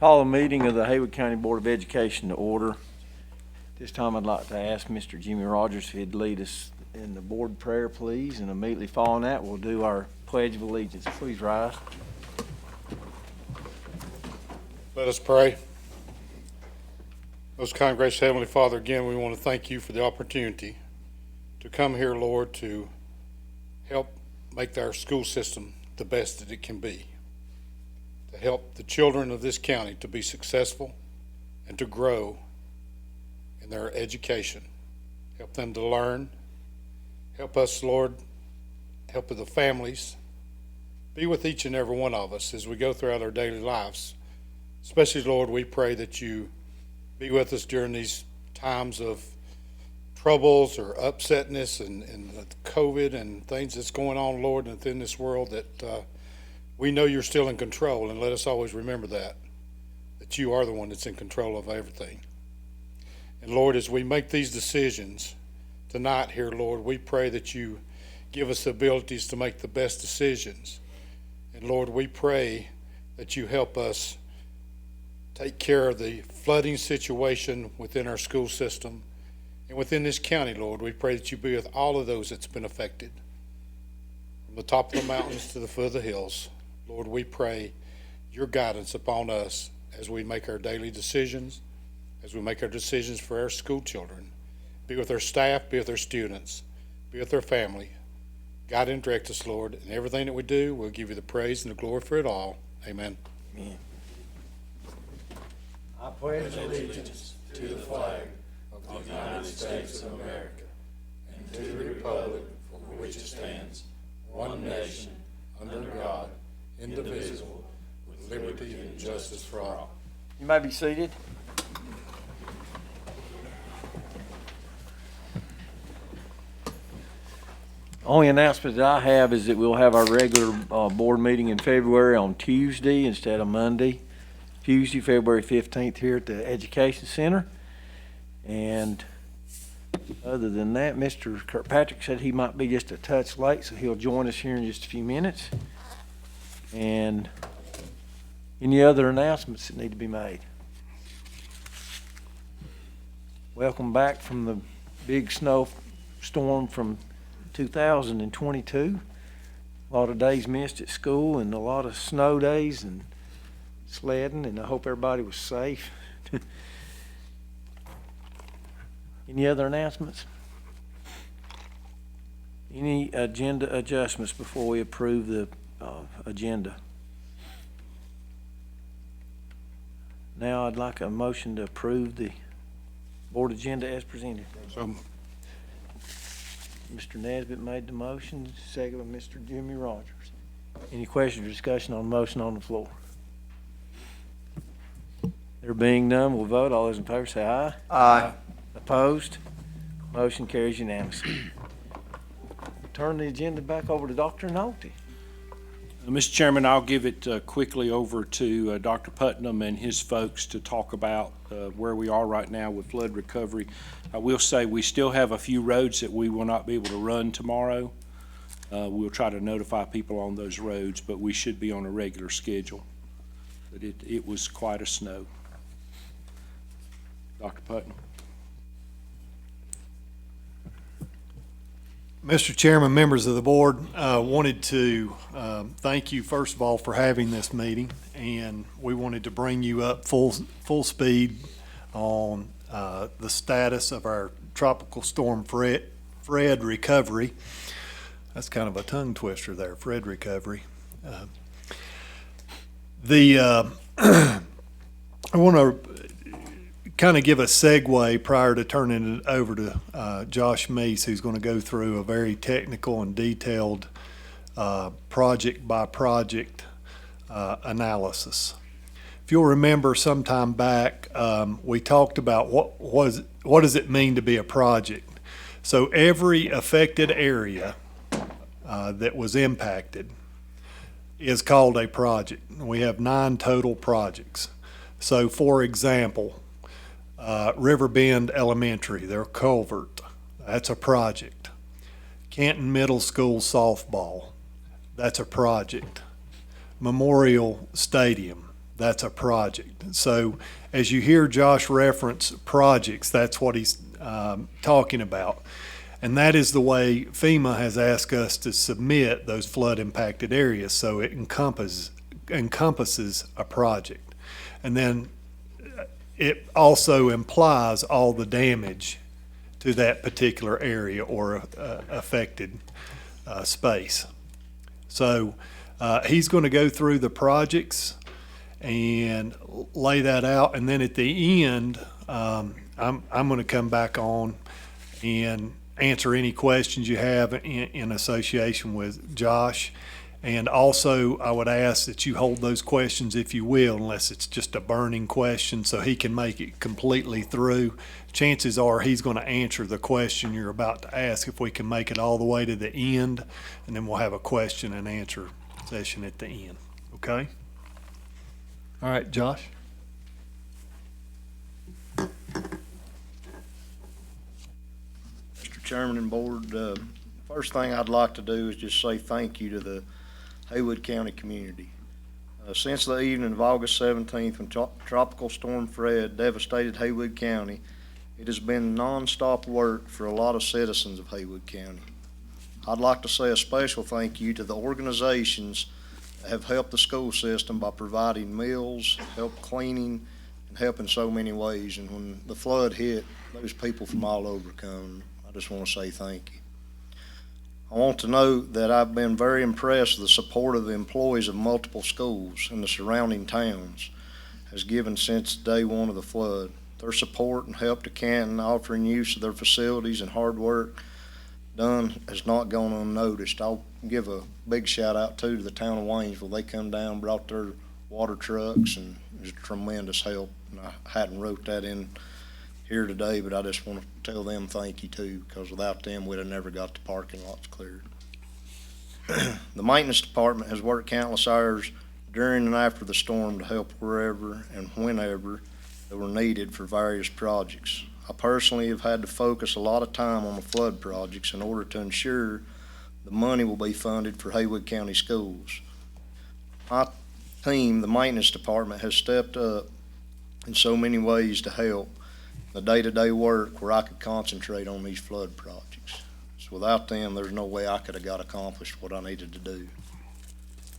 Call a meeting of the Haywood County Board of Education to order. This time I'd like to ask Mr. Jimmy Rogers if he'd lead us in the board prayer, please, and immediately following that, we'll do our Pledge of Allegiance. Please rise. Let us pray. Most kind, gracious Heavenly Father, again, we want to thank you for the opportunity to come here, Lord, to help make our school system the best that it can be, to help the children of this county to be successful and to grow in their education, help them to learn, help us, Lord, help with the families, be with each and every one of us as we go throughout our daily lives. Especially, Lord, we pray that you be with us during these times of troubles or upsetness and COVID and things that's going on, Lord, within this world, that we know you're still in control, and let us always remember that you are the one that's in control of everything. And Lord, as we make these decisions tonight here, Lord, we pray that you give us the abilities to make the best decisions. And Lord, we pray that you help us take care of the flooding situation within our school system and within this county, Lord. We pray that you be with all of those that's been affected, from the top of the mountains to the foot of the hills. Lord, we pray your guidance upon us as we make our daily decisions, as we make our decisions for our school children. Be with our staff, be with our students, be with our family. Guide and direct us, Lord, in everything that we do. We'll give you the praise and the glory for it all. Amen. Amen. I pledge allegiance to the flag of the United States of America and to the republic for which it stands, one nation, under God, indivisible, with liberty and justice for all. You may be seated. Only announcement that I have is that we'll have our regular board meeting in February on Tuesday instead of Monday. Tuesday, February 15th here at the Education Center. And other than that, Mr. Kirkpatrick said he might be just a touch late, so he'll join us here in just a few minutes. And any other announcements that need to be made? Welcome back from the big snowstorm from 2022. A lot of days missed at school and a lot of snow days and sledding, and I hope everybody was safe. Any other announcements? Any agenda adjustments before we approve the agenda? Now I'd like a motion to approve the board agenda as presented. So, Mr. Nesbitt made the motion, second by Mr. Jimmy Rogers. Any questions or discussion on the motion on the floor? There being none, we'll vote. All those in favor say aye. Aye. Opposed? Motion carries unanimously. Turn the agenda back over to Dr. Nolte. Mr. Chairman, I'll give it quickly over to Dr. Putnam and his folks to talk about where we are right now with flood recovery. I will say we still have a few roads that we will not be able to run tomorrow. We'll try to notify people on those roads, but we should be on a regular schedule. But it was quite a snow. Dr. Putnam. Mr. Chairman, members of the board, wanted to thank you first of all for having this meeting, and we wanted to bring you up full speed on the status of our tropical storm Fred recovery. That's kind of a tongue twister there, Fred recovery. I want to kind of give a segue prior to turning it over to Josh Meese, who's going to go through a very technical and detailed project by project analysis. If you'll remember, sometime back we talked about what does it mean to be a project. So every affected area that was impacted is called a project. We have 9 total projects. So for example, Riverbend Elementary, their culvert, that's a project. Canton Middle School softball, that's a project. Memorial Stadium, that's a project. So as you hear Josh reference projects, that's what he's talking about. And that is the way FEMA has asked us to submit those flood impacted areas, so it encompasses a project. And then it also implies all the damage to that particular area or affected space. So he's going to go through the projects and lay that out, and then at the end, I'm going to come back on and answer any questions you have in association with Josh. And also, I would ask that you hold those questions, if you will, unless it's just a burning question, so he can make it completely through. Chances are he's going to answer the question you're about to ask if we can make it all the way to the end, and then we'll have a question and answer session at the end. Okay? All right, Josh? Mr. Chairman and Board, first thing I'd like to do is just say thank you to the Haywood County community. Since the evening of August 17th, when Tropical Storm Fred devastated Haywood County, it has been nonstop work for a lot of citizens of Haywood County. I'd like to say a special thank you to the organizations that have helped the school system by providing meals, help cleaning, and help in so many ways. And when the flood hit, those people from all over come. I just want to say thank you. I want to note that I've been very impressed with the support of the employees of multiple schools in the surrounding towns has given since day one of the flood. Their support and help to Canton, offering use of their facilities and hard work done has not gone unnoticed. I'll give a big shout out too to the town of Waynesville. They come down, brought their water trucks, and it was tremendous help. And I hadn't wrote that in here today, but I just want to tell them thank you too, because without them, we'd have never got the parking lots cleared. The maintenance department has worked countless hours during and after the storm to help wherever and whenever that were needed for various projects. I personally have had to focus a lot of time on the flood projects in order to ensure the money will be funded for Haywood County schools. My team, the maintenance department, has stepped up in so many ways to help the day-to-day work where I could concentrate on these flood projects. So without them, there's no way I could have got accomplished what I needed to do.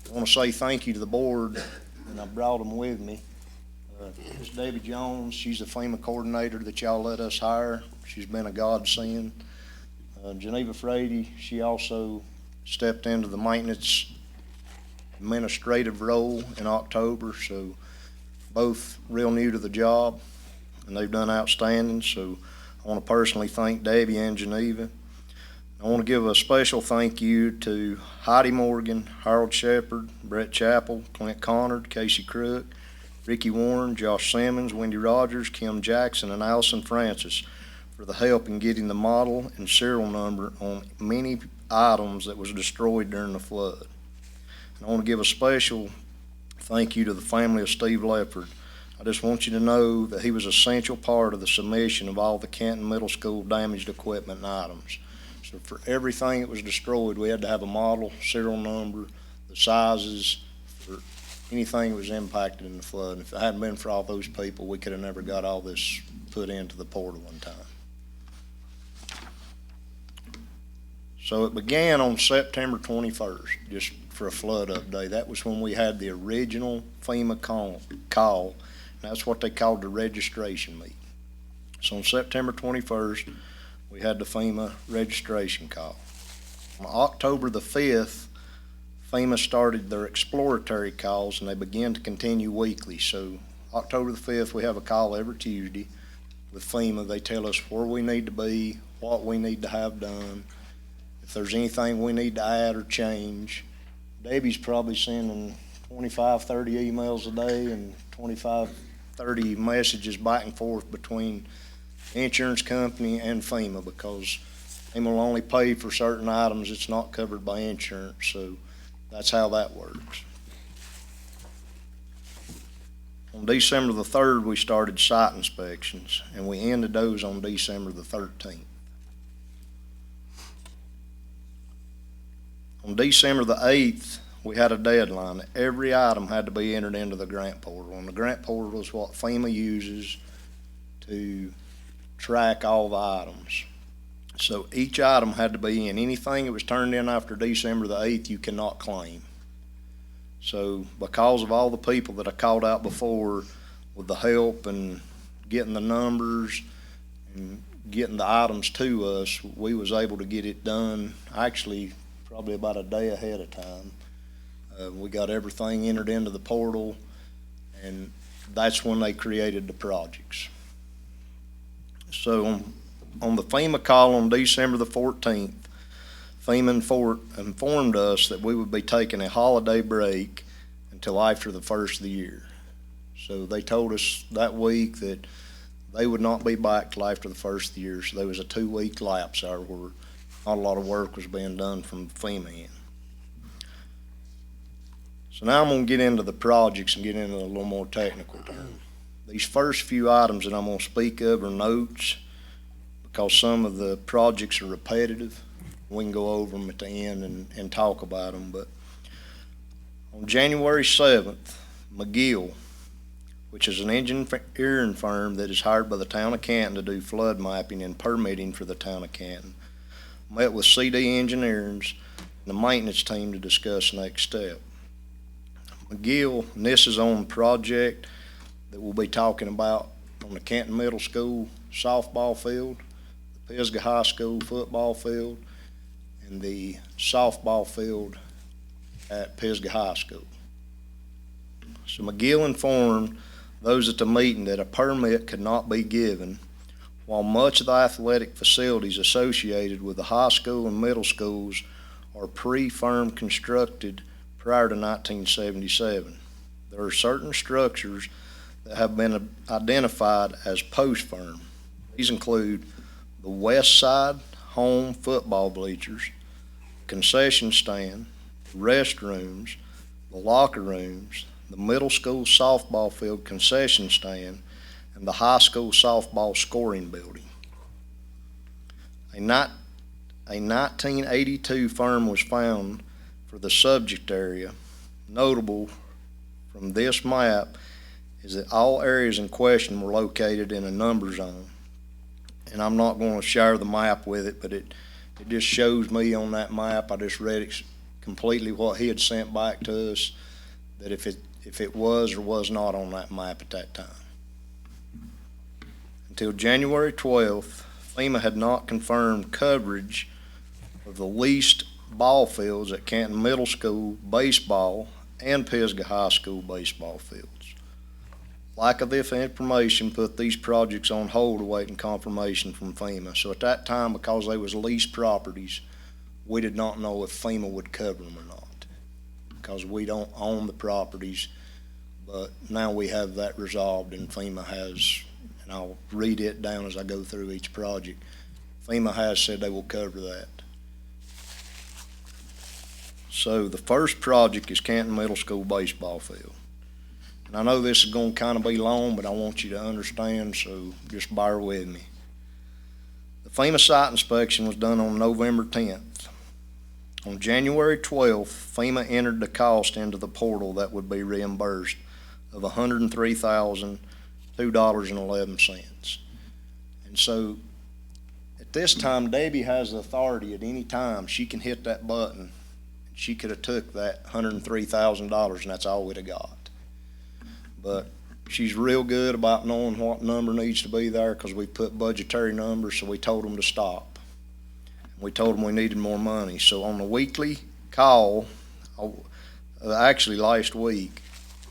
I want to say thank you to the board, and I brought them with me. Ms. Debbie Jones, she's the FEMA coordinator that y'all let us hire. She's been a godsend. Geneva Frady, she also stepped into the maintenance administrative role in October, so both real new to the job, and they've done outstanding. So I want to personally thank Debbie and Geneva. I want to give a special thank you to Heidi Morgan, Harold Shepard, Brett Chappell, Clint Connard, Casey Crook, Ricky Warren, Josh Simmons, Wendy Rogers, Kim Jackson, and Allison Francis for the help in getting the model and serial number on many items that was destroyed during the flood. And I want to give a special thank you to the family of Steve Lefford. I just want you to know that he was an essential part of the submission of all the Canton Middle School damaged equipment and items. So for everything that was destroyed, we had to have a model, serial number, the sizes, for anything that was impacted in the flood. And if it hadn't been for all those people, we could have never got all this put into the portal in time. So it began on September 21st, just for a flood update. That was when we had the original FEMA call. That's what they called the registration meeting. So on September 21st, we had the FEMA registration call. On October the 5th, FEMA started their exploratory calls, and they began to continue weekly. So October the 5th, we have a call every Tuesday with FEMA. They tell us where we need to be, what we need to have done, if there's anything we need to add or change. Debbie's probably sending 25, 30 emails a day and 25, 30 messages back and forth between the insurance company and FEMA, because FEMA will only pay for certain items that's not covered by insurance. So that's how that works. On December the 3rd, we started site inspections, and we ended those on December the 13th. On December the 8th, we had a deadline. Every item had to be entered into the grant portal, and the grant portal is what FEMA uses to track all the items. So each item had to be in. Anything that was turned in after December the 8th, you cannot claim. So because of all the people that I called out before with the help and getting the numbers and getting the items to us, we was able to get it done actually probably about a day ahead of time. We got everything entered into the portal, and that's when they created the projects. So on the FEMA call on December the 14th, FEMA informed us that we would be taking a holiday break until after the first of the year. So they told us that week that they would not be back till after the first of the year. So there was a 2-week lapse there where not a lot of work was being done from FEMA end. So now I'm going to get into the projects and get into a little more technical term. These first few items that I'm going to speak of are notes because some of the projects are repetitive. We can go over them at the end and talk about them. But on January 7th, McGill, which is an engineering firm that is hired by the town of Canton to do flood mapping and permitting for the town of Canton, met with CD Engineering and the maintenance team to discuss next step. McGill, and this is on the project that we'll be talking about on the Canton Middle School softball field, the Pisgah High School football field, and the softball field at Pisgah High School. So McGill informed those at the meeting that a permit could not be given while much of the athletic facilities associated with the high school and middle schools are pre-firm constructed prior to 1977. There are certain structures that have been identified as post-firm. These include the west side home football bleachers, concession stand, restrooms, the locker rooms, the middle school softball field concession stand, and the high school softball scoring building. A 1982 firm was found for the subject area. Notable from this map is that all areas in question were located in a number zone. And I'm not going to share the map with it, but it just shows me on that map. I just read it completely what he had sent back to us, that if it was or was not on that map at that time. Until January 12th, FEMA had not confirmed coverage of the leased ball fields at Canton Middle School baseball and Pisgah High School baseball fields. Lack of this information put these projects on hold awaiting confirmation from FEMA. So at that time, because they was leased properties, we did not know if FEMA would cover them or not, because we don't own the properties. But now we have that resolved, and FEMA has, and I'll read it down as I go through each project. FEMA has said they will cover that. So the first project is Canton Middle School baseball field. And I know this is going to kind of be long, but I want you to understand, so just bear with me. The FEMA site inspection was done on November 10th. On January 12th, FEMA entered the cost into the portal that would be reimbursed of $103,002.11. And so at this time, Debbie has the authority at any time. She can hit that button. She could have took that $103,000, and that's all we'd have got. But she's real good about knowing what number needs to be there, because we put budgetary numbers, so we told them to stop. We told them we needed more money. So on the weekly call, actually last week,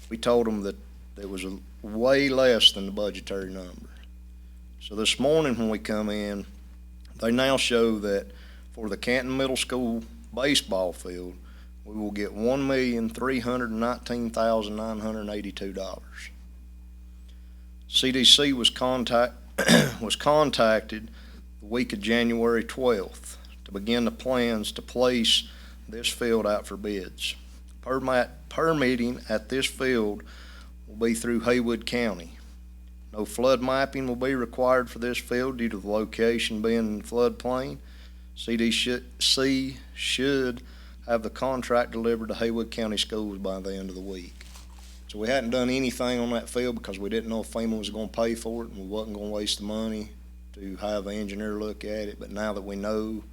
we told them that it was way less than the budgetary number. So this morning when we come in, they now show that for the Canton Middle School baseball field, we will get $1,319,982. CDC was contacted the week of January 12th to begin the plans to place this field out for bids. Permitting at this field will be through Haywood County. No flood mapping will be required for this field due to the location being in floodplain. CDC should have the contract delivered to Haywood County Schools by the end of the week. So we hadn't done anything on that field because we didn't know if Fema was gonna pay for it, and we wasn't gonna waste the money to have an engineer look at it. But now that we know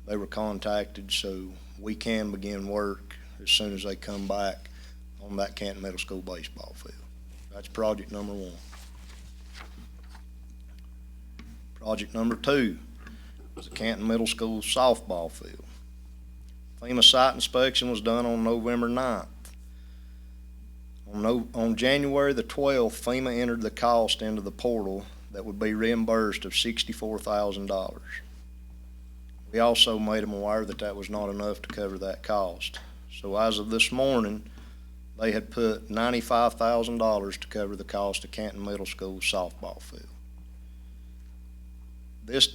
they were contacted, so we can begin work as soon as they come back on that Canton Middle School baseball field. That's project number one. Project number two was the Canton Middle School softball field. FEMA site inspection was done on November 9th. On January the 12th, FEMA entered the cost into the portal that would be reimbursed of $64,000. We also made them aware that that was not enough to cover that cost. So as of this morning, they had put $95,000 to cover the cost of Canton Middle School softball field. These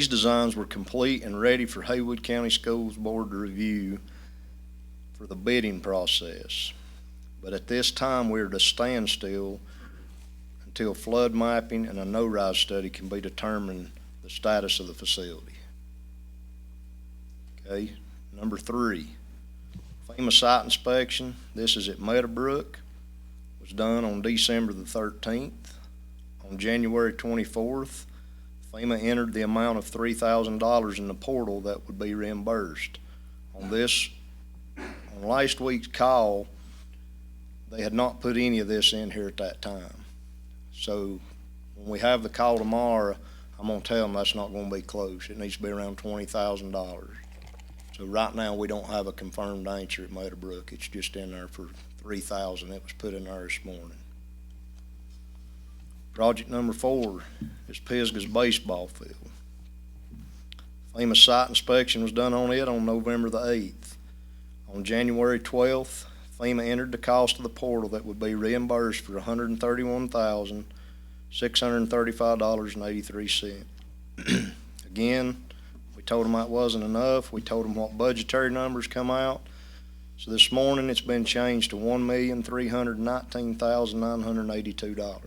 designs were complete and ready for Haywood County Schools Board to review for the bidding process. But at this time, we're at a standstill until flood mapping and a no-rise study can be determined the status of the facility. Okay, number three, FEMA site inspection. This is at Meadowbrook. Was done on December the 13th. On January 24th, FEMA entered the amount of $3,000 in the portal that would be reimbursed. On last week's call, they had not put any of this in here at that time. So when we have the call tomorrow, I'm gonna tell them that's not gonna be close. It needs to be around $20,000. So right now, we don't have a confirmed answer at Meadowbrook. It's just in there for $3,000. It was put in there this morning. Project number four is Pisgah's baseball field. FEMA site inspection was done on it on November the 8th. On January 12th, FEMA entered the cost of the portal that would be reimbursed for $131,635.83. Again, we told them that wasn't enough. We told them what budgetary numbers come out. So this morning, it's been changed to $1,319,982.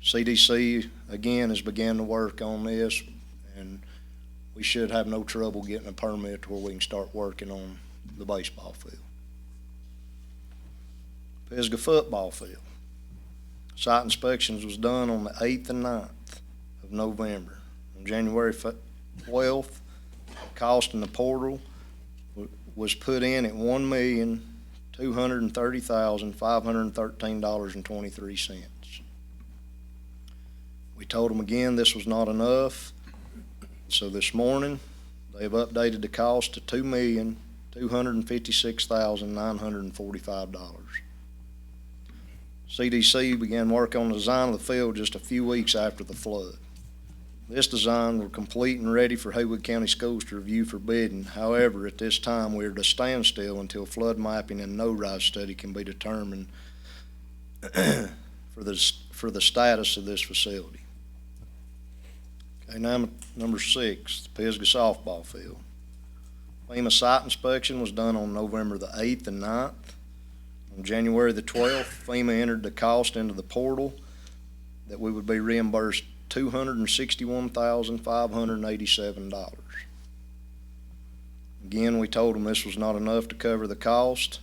CDC, again, has begun to work on this, and we should have no trouble getting a permit to where we can start working on the baseball field. Pisgah football field. Site inspections was done on the 8th and 9th of November. On January 12th, the cost in the portal was put in at $1,230,513.23. We told them again this was not enough. So this morning, they've updated the cost to $2,256,945. CDC began work on the design of the field just a few weeks after the flood. This design was complete and ready for Haywood County Schools to review for bidding. However, at this time, we are at a standstill until flood mapping and no-rise study can be determined for the status of this facility. Okay, now number six, the Pisgah softball field. FEMA site inspection was done on November the 8th and 9th. On January the 12th, FEMA entered the cost into the portal that we would be reimbursed $261,587. Again, we told them this was not enough to cover the cost.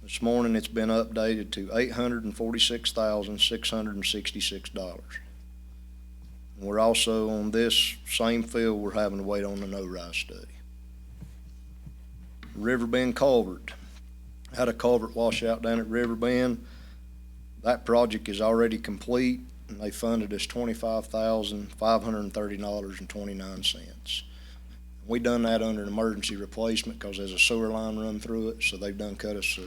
This morning, it's been updated to $846,666. We're also on this same field, we're having to wait on the no-rise study. Riverbend culvert. Had a culvert washout down at Riverbend. That project is already complete, and they funded us $25,530.29. We done that under an emergency replacement because there's a sewer line run through it, so they've done cut us.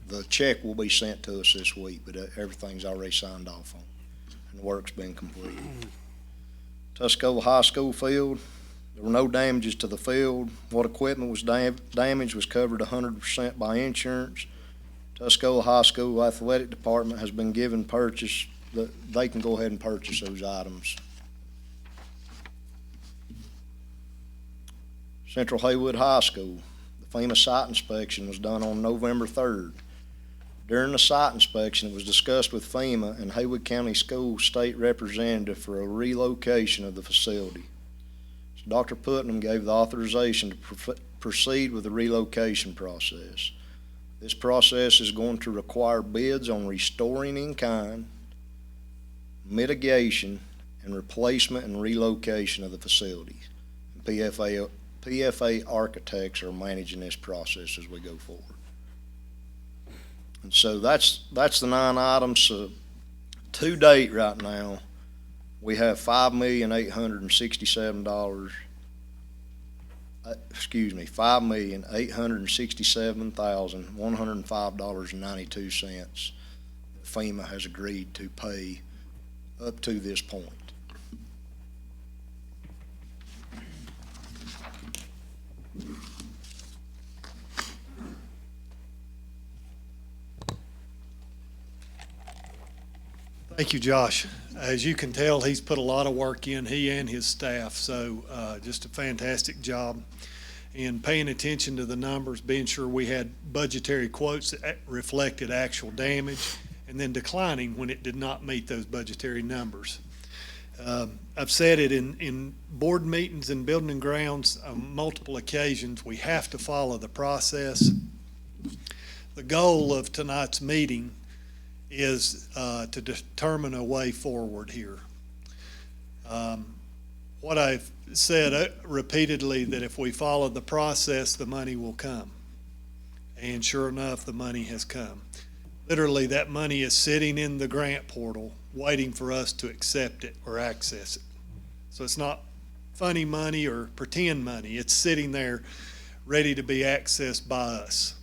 The check will be sent to us this week, but everything's already signed off on. The work's been completed. Tuscola High School field, there were no damages to the field. What equipment was damaged was covered 100% by insurance. Tuscola High School Athletic Department has been given purchase, they can go ahead and purchase those items. Central Haywood High School, the FEMA site inspection was done on November 3rd. During the site inspection, it was discussed with FEMA and Haywood County School State Representative for a relocation of the facility. It's Dr. Putnam gave the authorization to proceed with the relocation process. This process is going to require bids on restoring in kind, mitigation, and replacement and relocation of the facilities. PFA architects are managing this process as we go forward. And so that's the 9 items. To date right now, we have $5,867,105.92 that FEMA has agreed to pay up to this point. Thank you, Josh. As you can tell, he's put a lot of work in, he and his staff, so just a fantastic job in paying attention to the numbers, being sure we had budgetary quotes that reflected actual damage, and then declining when it did not meet those budgetary numbers. I've said it in board meetings and building and grounds on multiple occasions, we have to follow the process. The goal of tonight's meeting is to determine a way forward here. What I've said repeatedly, that if we follow the process, the money will come. And sure enough, the money has come. Literally, that money is sitting in the grant portal, waiting for us to accept it or access it. So it's not funny money or pretend money. It's sitting there ready to be accessed by us.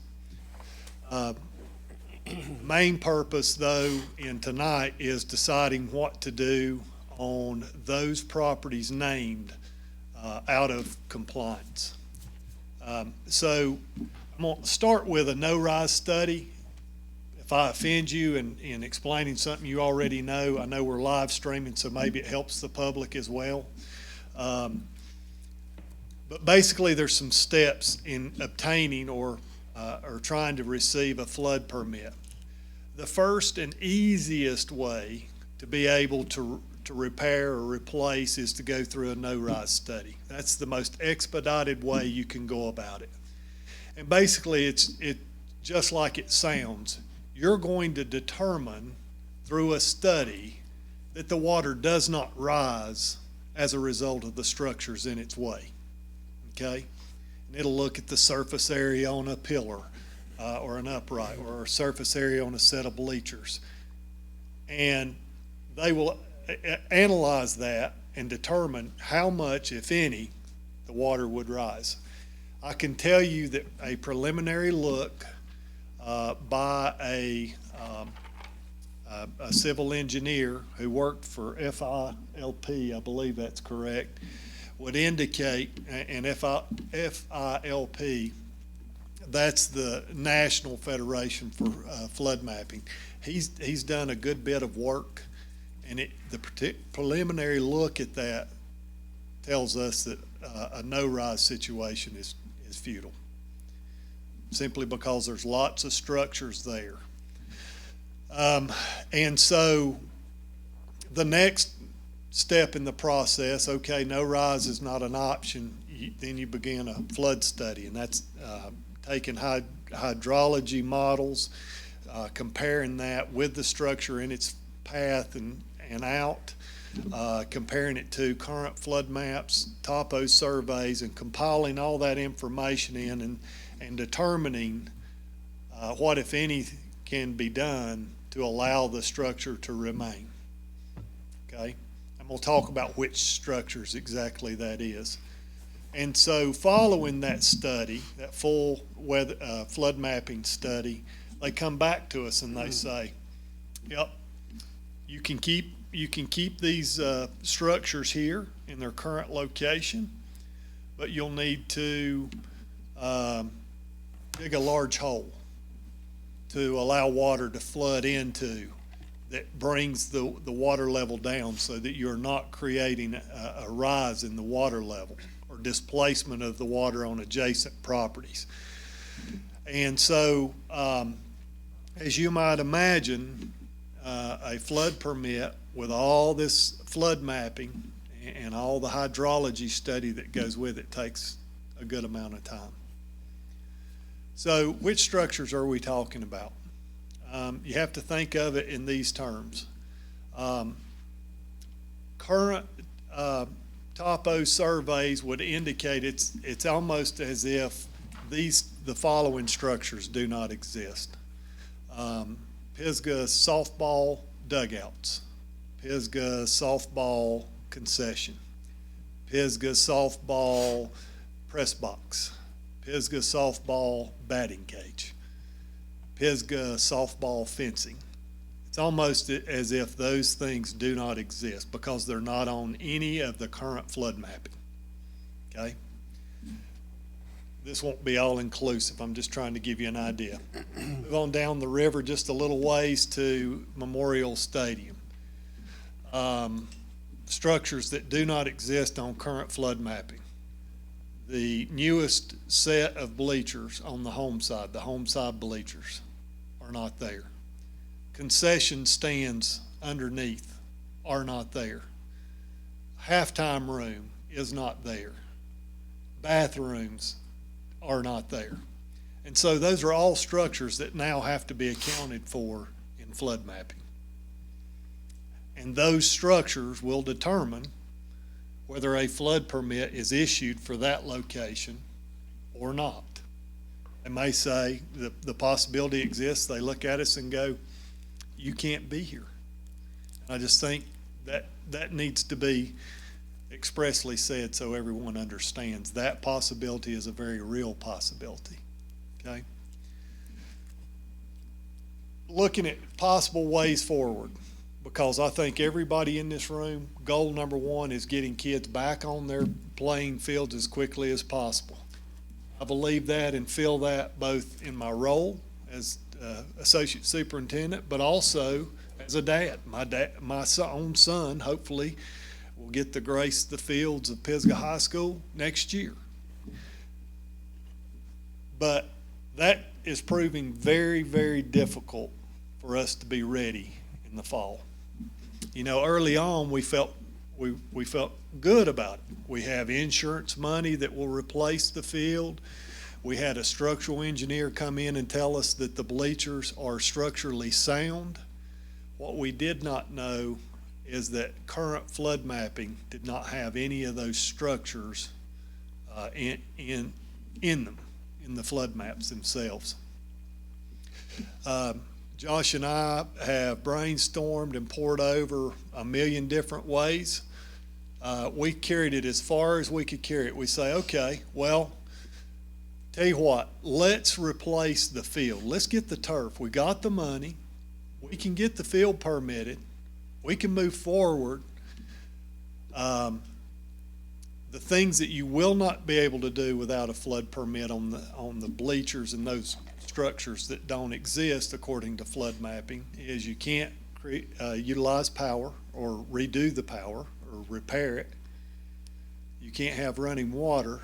Main purpose, though, in tonight is deciding what to do on those properties named out of compliance. So I'm going to start with a no-rise study. If I offend you in explaining something you already know, I know we're live streaming, so maybe it helps the public as well. But basically, there's some steps in obtaining or trying to receive a flood permit. The first and easiest way to be able to repair or replace is to go through a no-rise study. That's the most expedited way you can go about it. And basically, it's just like it sounds. You're going to determine through a study that the water does not rise as a result of the structures in its way, okay? And it'll look at the surface area on a pillar or an upright, or a surface area on a set of bleachers. And they will analyze that and determine how much, if any, the water would rise. I can tell you that a preliminary look by a civil engineer who worked for FILP, I believe that's correct, would indicate, and FILP, that's the National Federation for Flood Mapping. He's done a good bit of work, and the preliminary look at that tells us that a no-rise situation is futile, simply because there's lots of structures there. And so the next step in the process, okay, no rise is not an option, then you begin a flood study, and that's taking hydrology models, comparing that with the structure in its path and out, comparing it to current flood maps, topo surveys, and compiling all that information in and determining what, if any, can be done to allow the structure to remain. Okay? I'm going to talk about which structures exactly that is. And so following that study, that full flood mapping study, they come back to us and they say, yep, you can keep these structures here in their current location, but you'll need to dig a large hole to allow water to flood into that brings the water level down, so that you're not creating a rise in the water level or displacement of the water on adjacent properties. And so, as you might imagine, a flood permit with all this flood mapping and all the hydrology study that goes with it takes a good amount of time. So which structures are we talking about? You have to think of it in these terms. Current topo surveys would indicate it's almost as if the following structures do not exist. Pisgah softball dugouts, Pisgah softball concession, Pisgah softball press box, Pisgah softball batting cage, Pisgah softball fencing. It's almost as if those things do not exist because they're not on any of the current flood mapping, okay? This won't be all-inclusive. I'm just trying to give you an idea. Move on down the river just a little ways to Memorial Stadium. Structures that do not exist on current flood mapping. The newest set of bleachers on the home side bleachers are not there. Concession stands underneath are not there. Halftime room is not there. Bathrooms are not there. And so those are all structures that now have to be accounted for in flood mapping. And those structures will determine whether a flood permit is issued for that location or not. They may say the possibility exists. They look at us and go, you can't be here. And I just think that needs to be expressly said so everyone understands that possibility is a very real possibility, okay? Looking at possible ways forward, because I think everybody in this room, goal number one is getting kids back on their playing fields as quickly as possible. I believe that and feel that both in my role as associate superintendent, but also as a dad. My own son, hopefully, will get to grace the fields of Pisgah High School next year. But that is proving very, very difficult for us to be ready in the fall. You know, early on we felt good about it. We have insurance money that will replace the field. We had a structural engineer come in and tell us that the bleachers are structurally sound. What we did not know is that current flood mapping did not have any of those structures in them, in the flood maps themselves. Josh and I have brainstormed and poured over a million different ways. We carried it as far as we could carry it. We say, okay, well, tell you what, let's replace the field. Let's get the turf. We got the money. We can get the field permitted. We can move forward. The things that you will not be able to do without a flood permit on the bleachers and those structures that don't exist according to flood mapping is you can't utilize power or redo the power or repair it. You can't have running water.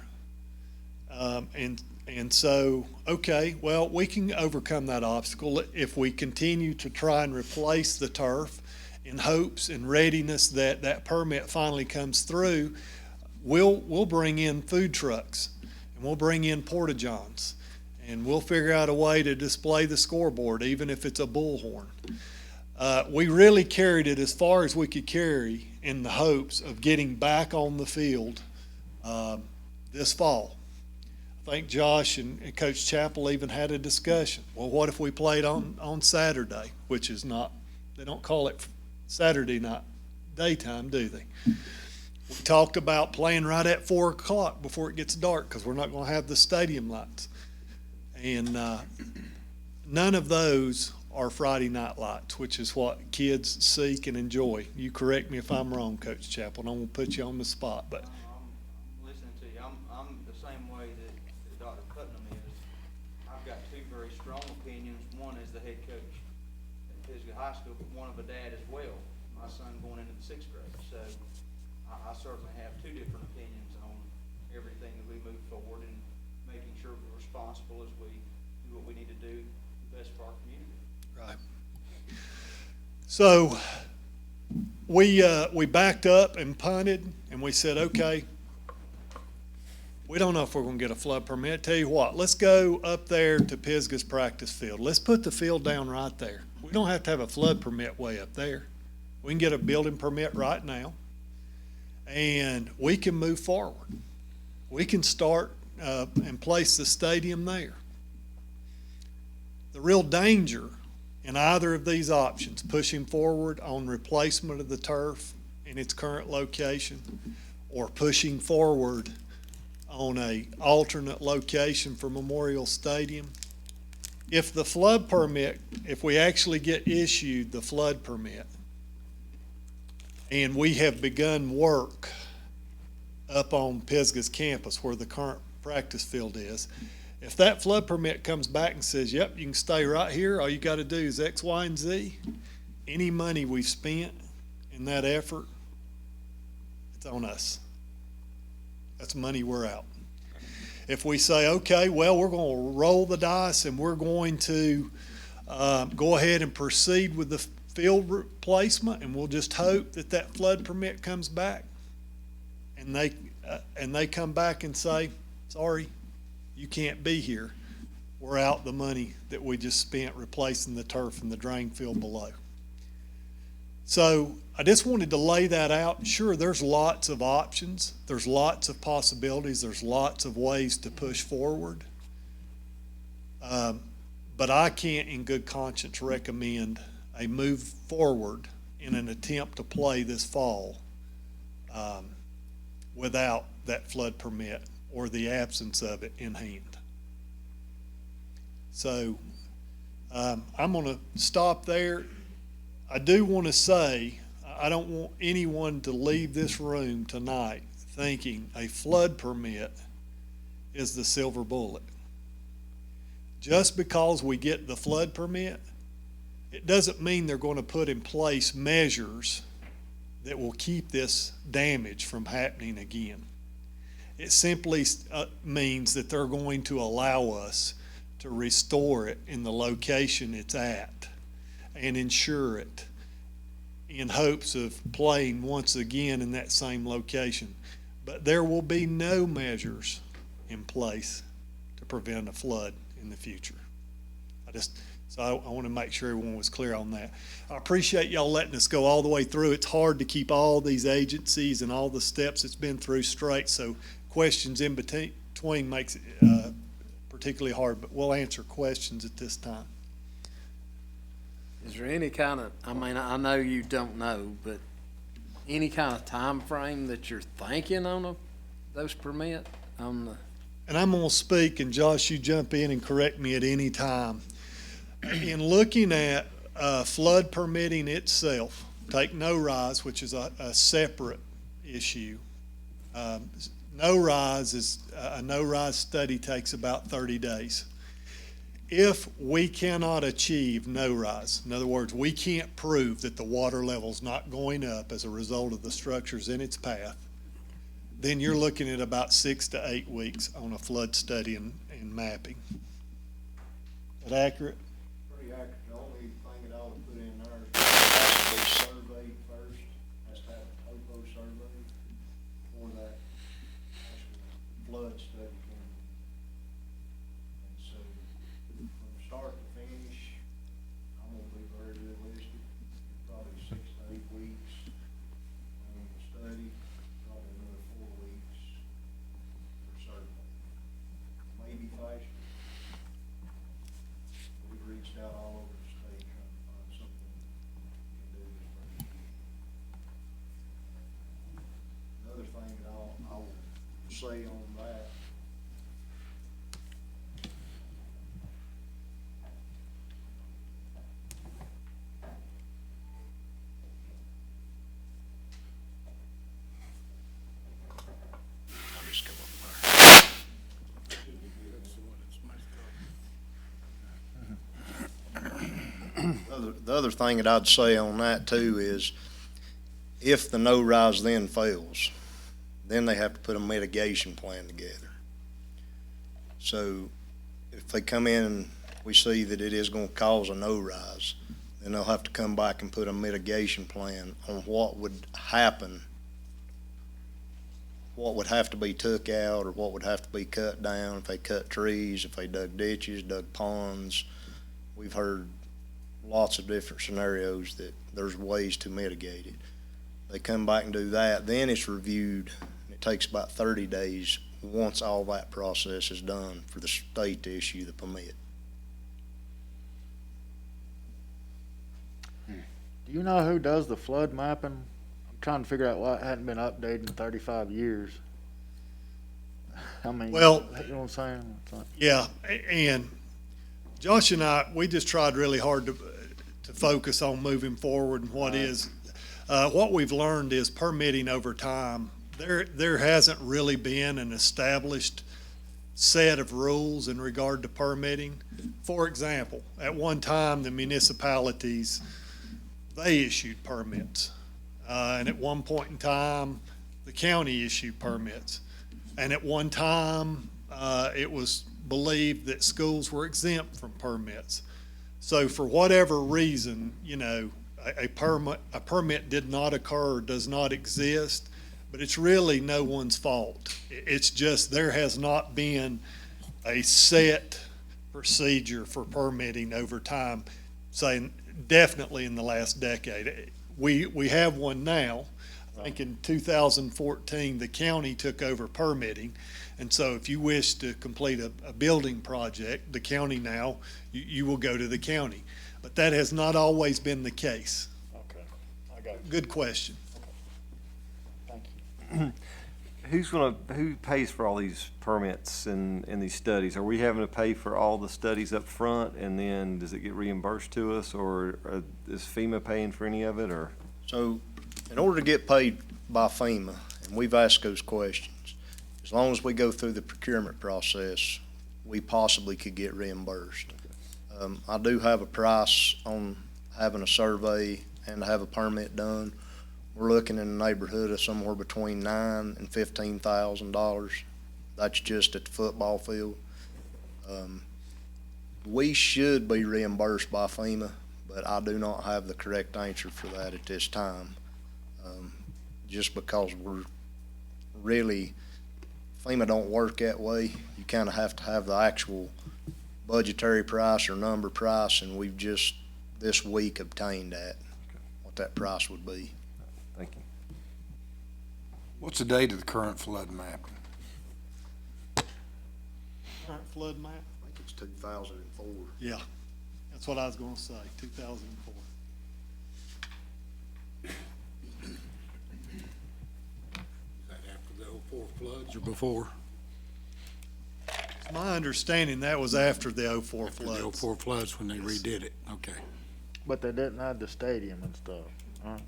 And so, okay, well, we can overcome that obstacle if we continue to try and replace the turf in hopes and readiness that that permit finally comes through. We'll bring in food trucks and we'll bring in porta-johns and we'll figure out a way to display the scoreboard, even if it's a bullhorn. We really carried it as far as we could carry in the hopes of getting back on the field this fall. I think Josh and Coach Chappell even had a discussion. Well, what if we played on Saturday, which is not, they don't call it Saturday night daytime, do they? We talked about playing right at 4 o'clock before it gets dark because we're not going to have the stadium lights. And none of those are Friday night lights, which is what kids seek and enjoy. You correct me if I'm wrong, Coach Chappell, and I'm going to put you on the spot. But I'm listening to you. I'm the same way that Dr. Putnam is. I've got two very strong opinions. One is the head coach at Pisgah High School, but one of a dad as well. My son going into the 6th grade. So I certainly have two different opinions on everything that we move forward and making sure we're responsible as we do what we need to do best for our community. right. So we backed up and punted, and and we said, okay, we don't know if we're gonna get a flood permit. Tell you what, let's go up there to Pisgah's practice field. Let's put the field down right there. We don't have to have a flood permit way up there. We can get a building permit right now, and we can move forward. We can start and place the stadium there. The real danger in either of these options, pushing forward on replacement of the turf in its current location, or pushing forward on a alternate location for Memorial Stadium, if the flood permit, if we actually get issued the flood permit, and we have begun work up on Pisgah's campus where the current practice field is, if that flood permit comes back and says, yep, you can stay right here, all you got to do is X, Y, and Z, any money we've spent in that effort, it's on us. That's money we're out. If we say, okay, well, we're going to roll the dice and we're going to go ahead and proceed with the field replacement, and we'll just hope that that flood permit comes back, and they come back and say, sorry, you can't be here. We're out the money that we just spent replacing the turf and the drain field below. So I just wanted to lay that out. Sure, there's lots of options. There's lots of possibilities. There's lots of ways to push forward. But I can't in good conscience recommend a move forward in an attempt to play this fall without that flood permit or the absence of it in hand. So I'm going to stop there. I do want to say, I don't want anyone to leave this room tonight thinking a flood permit is the silver bullet. Just because we get the flood permit, it doesn't mean they're going to put in place measures that will keep this damage from happening again. It simply means that they're going to allow us to restore it in the location it's at and insure it in hopes of playing once again in that same location. But there will be no measures in place to prevent a flood in the future. So I want to make sure everyone was clear on that. I appreciate y'all letting us go all the way through. It's hard to keep all these agencies and all the steps it's been through straight, so questions in between makes it particularly hard, but we'll answer questions at this time. Is there any kind of, I mean, I know you don't know, but any kind of time frame that you're thinking on those permit on the? And I'm going to speak, and Josh, you jump in and correct me at any time. In looking at flood permitting itself, take no-rise, which is a separate issue. No-rise is a no-rise study takes about 30 days. If we cannot achieve no-rise, in other words, we can't prove that the water level's not going up as a result of the structures in its path, then you're looking at about 6 to 8 weeks on a flood study and mapping. Is that accurate? Pretty accurate. The only thing that I would put in there is has to be surveyed first, has to have a topo survey before that actual flood study can. And so from start to finish, I'm gonna be very realistic, probably 6 to 8 weeks on the study, probably another 4 weeks for survey. Maybe faster. We've reached out all over the state trying to find something we can do this first year. Another thing that I'll say on that, I'll just go up there. The other thing that I'd say on that too is if the no-rise then fails, then they have to put a mitigation plan together. So if they come in and we see that it is going to cause a no-rise, then they'll have to come back and put a mitigation plan on what would happen what would have to be took out or what would have to be cut down, if they cut trees, if they dug ditches, dug ponds. We've heard lots of different scenarios that there's ways to mitigate it. They come back and do that, then it's reviewed, and it takes about 30 days once all that process is done for the state to issue the permit. Do you know who does the flood mapping? I'm trying to figure out why it hadn't been updated in 35 years. I mean, Well- you know what I'm saying? It's like- Yeah, and Josh and I, we just tried really hard to focus on moving forward and what we've learned is permitting over time. There hasn't really been an established set of rules in regard to permitting. For example, at one time, the municipalities, they issued permits. And at one point in time, the county issued permits. And at one time, it was believed that schools were exempt from permits. So for whatever reason, you know, a permit did not occur, does not exist, but it's really no one's fault. It's just there has not been a set procedure for permitting over time, saying definitely in the last decade. We have one now. I think in 2014, the county took over permitting. And so if you wish to complete a building project, the county now, you will go to the county. But that has not always been the case. Okay, I got you. Good question. Thank you. Who pays for all these permits and these studies? Are we having to pay for all the studies up front, and then does it get reimbursed to us, or is FEMA paying for any of it, or? So in order to get paid by FEMA, and we've asked those questions, as long as we go through the procurement process, we possibly could get reimbursed. I do have a price on having a survey and to have a permit done. We're looking in the neighborhood of somewhere between $9,000 and $15,000. That's just at the football field. We should be reimbursed by FEMA, but I do not have the correct answer for that at this time. Just because we're really, FEMA don't work that way. You kind of have to have the actual budgetary price or number price, and we've just this week obtained that, what that price would be. Thank you. What's the date of the current flood mapping? Current flood map? I think it's 2004. Yeah, that's what I was gonna say, 2004. Is that after the '04 floods or before? It's my understanding that was after the '04 After the floods. '04 floods when they redid it, okay. But they didn't have the stadium and stuff, huh?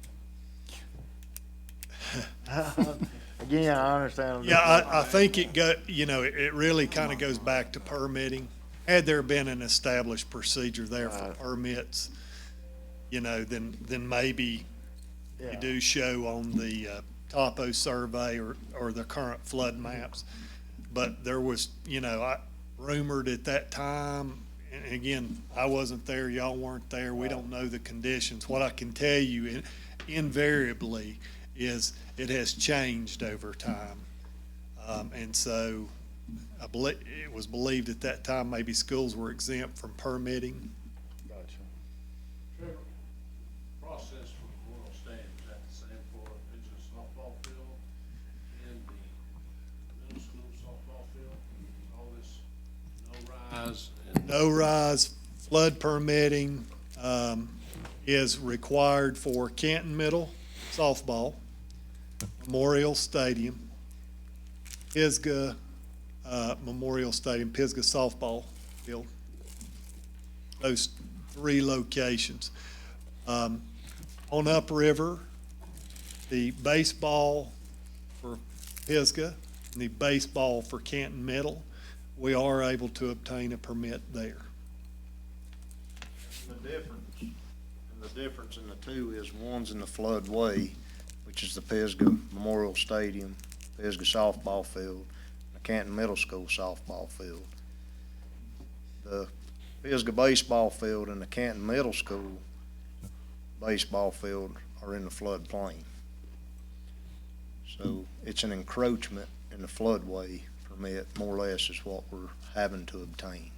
Again, I understand. Yeah, I think it really kind of goes back to permitting. Had there been an established procedure there for Right. permits, then maybe you do show on the topo survey or the current flood maps. But there was, I rumored at that time, and again, I wasn't there, y'all weren't there, we don't know the conditions. What I can tell you invariably is it has changed over time. And so I believe, it was believed at that time maybe schools were exempt from permitting. Gotcha. Process for the world stands, is that the same for Pigeon softball field and the middle school softball field? All this no rise and No rise flood permitting is required for Canton Middle softball, Memorial Stadium, Pisgah Memorial Stadium, Pisgah softball field. Those three locations. On upriver, the baseball for Pisgah and the baseball for Canton Middle, we are able to obtain a permit there. The difference in the two is one's in the floodway, which is the Pisgah Memorial Stadium, Pisgah softball field, the Canton Middle School softball field. The Pisgah baseball field and the Canton Middle School baseball field are in the floodplain. So it's an encroachment in the floodway permit, more or less, is what we're having to obtain.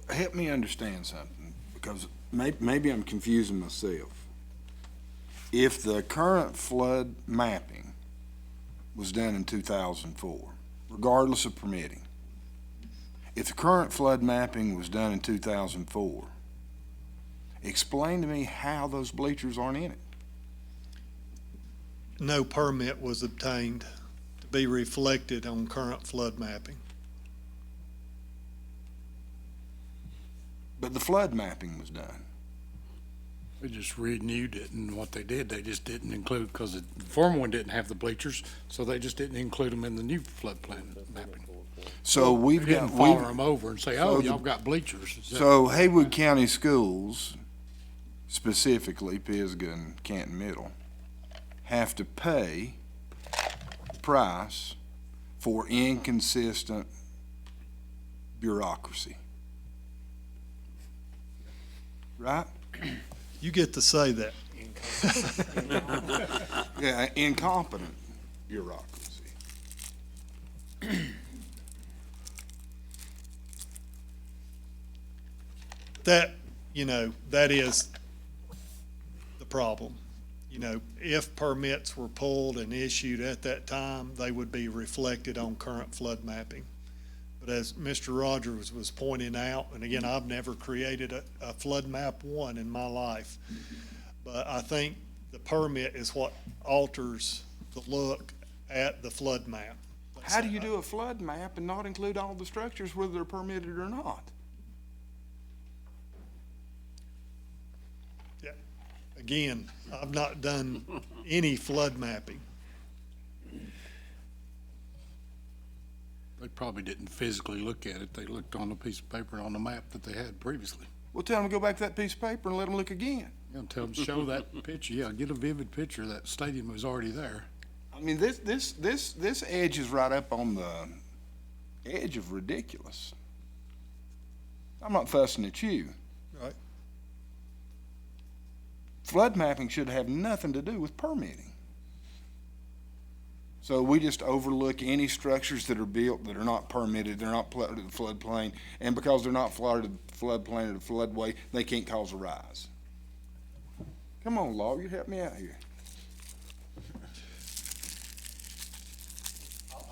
Help me understand something, because maybe I'm confusing myself. If the current flood mapping was done in 2004, regardless of permitting, if the current flood mapping was done in 2004, explain to me how those bleachers aren't in it. No permit was obtained to be reflected on current flood mapping. But the flood mapping was done. We just renewed it, and what they did, they just didn't include, because the former one didn't have the bleachers, so they just didn't include them in the new floodplain mapping. So We we've didn't got, follow them over and say, oh, so the- y'all got bleachers. Is that- so Haywood County Schools, specifically Pisgah and Canton Middle, have to pay the price for inconsistent bureaucracy. Right? You get to say that. Yeah, incompetent bureaucracy. That, that is the problem. If permits were pulled and issued at that time, they would be reflected on current flood mapping. But as Mr. Rogers was pointing out, and again, I've never created a flood map one in my life, but I think the permit is what alters the look at the flood map. How do you do a flood map and not include all the structures, whether they're permitted or not? Again, I've not done any flood mapping. They probably didn't physically look at it. They looked on the piece of paper on the map that they had previously. Well, tell them to go back to that piece of paper and let them look again. Tell them, show that picture. Yeah, get a vivid picture. That stadium was already there. I mean, this edge is right up on the edge of ridiculous. I'm not fussing at you. Right. Flood mapping should have nothing to do with permitting. So we just overlook any structures that are built that are not permitted, they're not flooded to the floodplain, and because they're not flooded to the floodplain or the floodway, they can't cause a rise. Come on, lawyer, help me out here.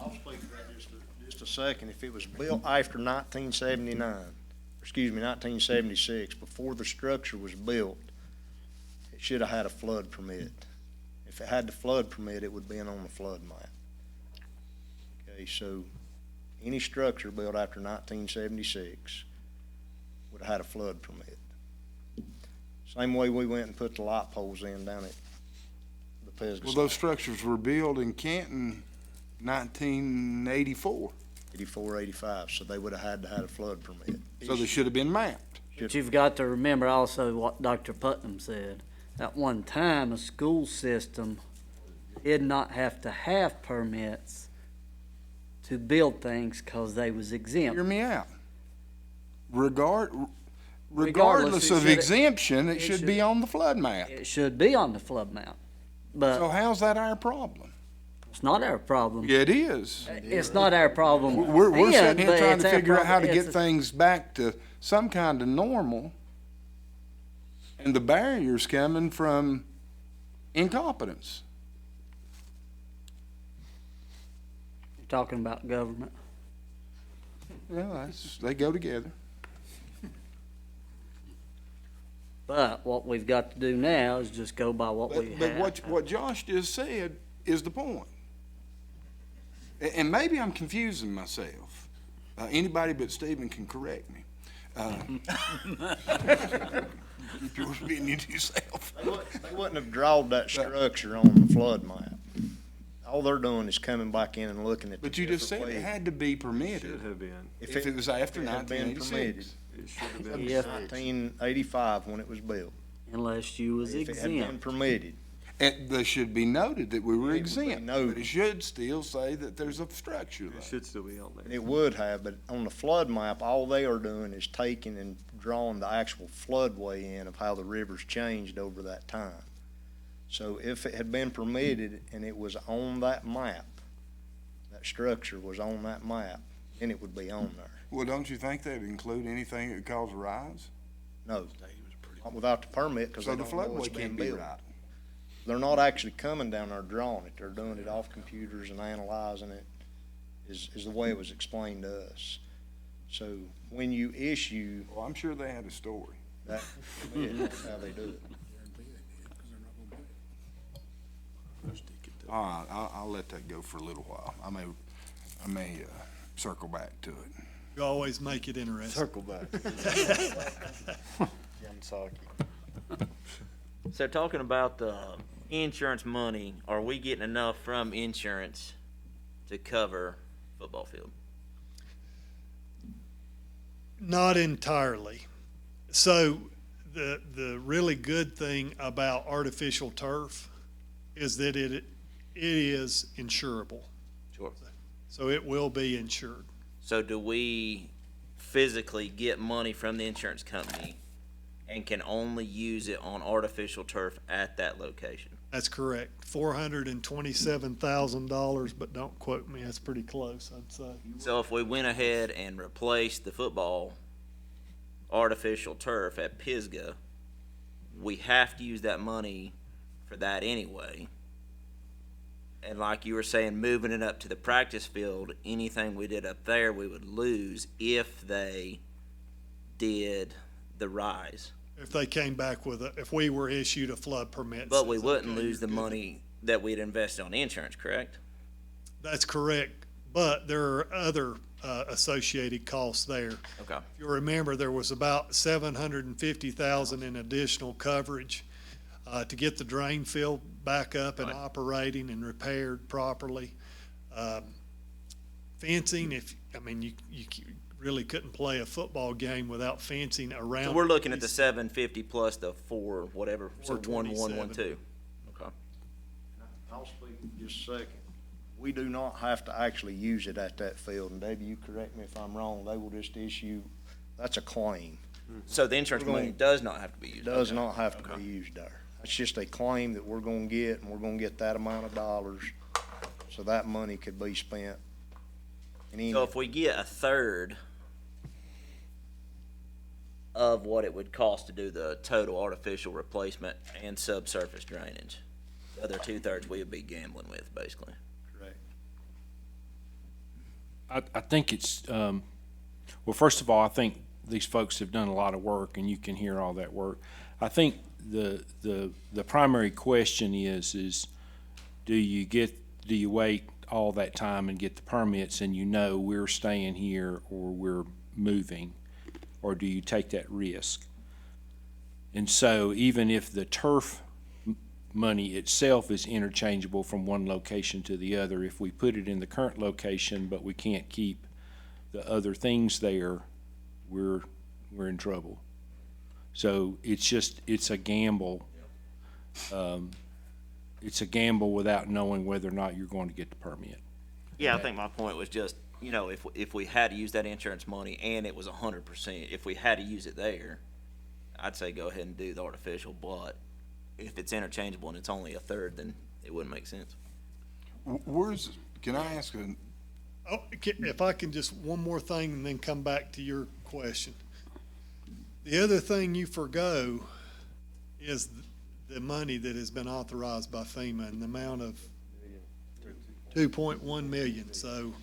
I'll speak to that just a second. If it was built after 1976, before the structure was built, it should have had a flood permit. If it had the flood permit, it would be on the flood map. Okay, so any structure built after 1976 would have had a flood permit. Same way we went and put the light poles in down at the Pisgah. Well, those structures were built in Canton 1984, 84, 85, so they would have had to have a flood permit. so they should have been mapped. But you've got to remember also what Dr. Putnam said. At one time, a school system did not have to have permits to build things because they was exempt. Hear me out. Regardless Regardless, it of should- exemption, it it should should- be on the flood map. It should be on the flood map, but So how's that our problem? it's not our problem. Yeah, it is. It's not our problem. We're then, sitting here but trying it's to our figure out how to problem. get It's- things back to some kind of normal. And the barrier's coming from incompetence. You're talking about government. Well, they go together. But what we've got to do now is just go by what we But have. what Josh just said is the point. And maybe I'm confusing myself. Anybody but Stephen can correct me. Keep yours being you to yourself. They wouldn't have drawn that structure on the flood map. All they're doing is coming back in and looking at the But you just said different it ways. had to be permitted Should have been. if it was after if it had been 1986. It should have been. Yes. 1985 when it was built. Unless you was If it had been exempt. permitted. And they should be noted that we were It would be exempt, but noted. it should still say that there's a structure It there. should still be on there. It would have, but on the flood map, all they are doing is taking and drawing the actual floodway in of how the river's changed over that time. So if it had been permitted and it was on that map, that structure was on that map, then it would be on there. Well, don't you think they'd include anything that would cause a rise? No, not without the permit, because So they the don't know what's floodway being can't be built. right. They're not actually coming down there drawing it, they're doing it off computers and analyzing it, is the way it was explained to us. So when you issue Well, I'm sure they had a story. that permit, that's how they do it. All right, I'll let that go for a little while. I may circle back to it. You always make it interesting. Circle back. So talking about the insurance money, are we getting enough from insurance to cover football field? Not entirely. So the really good thing about artificial turf is that it is insurable. Sure. So it will be insured. So do we physically get money from the insurance company and can only use it on artificial turf at that location? That's correct. $427,000, but don't quote me. That's pretty close, I'd say. So if we went ahead and replaced the football artificial turf at Pisgah, we have to use that money for that anyway. And like you were saying, moving it up to the practice field, anything we did up there, we would lose if they did the rise. If they came back with if we were issued a flood permit. But we says, wouldn't okay, lose the you're good. money that we'd invested on insurance, correct? That's correct, but there are other associated costs there. Okay. If you remember, there was about $750,000 in additional coverage to get the drain field back up and operating and repaired properly. Fencing, you really couldn't play a football game without fencing around. So we're looking at the 750 plus the 4 whatever, so 427. 1112. Okay. I'll speak just a second. We do not have to actually use it at that field, and Debbie, you correct me if I'm wrong, they will just issue, that's a claim. So the insurance We're money going- does not have to be used. Does Okay. not have to be used there. It's just a claim that we're gonna get, and we're gonna get that amount of dollars, so that money could be spent. in any- So if we get a third of what it would cost to do the total artificial replacement and subsurface drainage, the other 2/3 we would be gambling with, basically. Correct. I think it's, well, first of all, I think these folks have done a lot of work, and you can hear all that work. I think the primary question is do you wait all that time and get the permits and we're staying here or we're moving, or do you take that risk? And so even if the turf money itself is interchangeable from one location to the other, if we put it in the current location but we can't keep the other things there, we're in trouble. So it's a gamble. It's a gamble without knowing whether or not you're going to get the permit. Yeah, I think my point was just, if we had to use that insurance money and it was 100%, if we had to use it there, I'd say go ahead and do the artificial, but if it's interchangeable and it's only a third, then it wouldn't make sense. Can I ask If I can just, one more thing and then come back to your question. The other thing you forgo is the money that has been authorized by FEMA in the amount of 2.1 million. So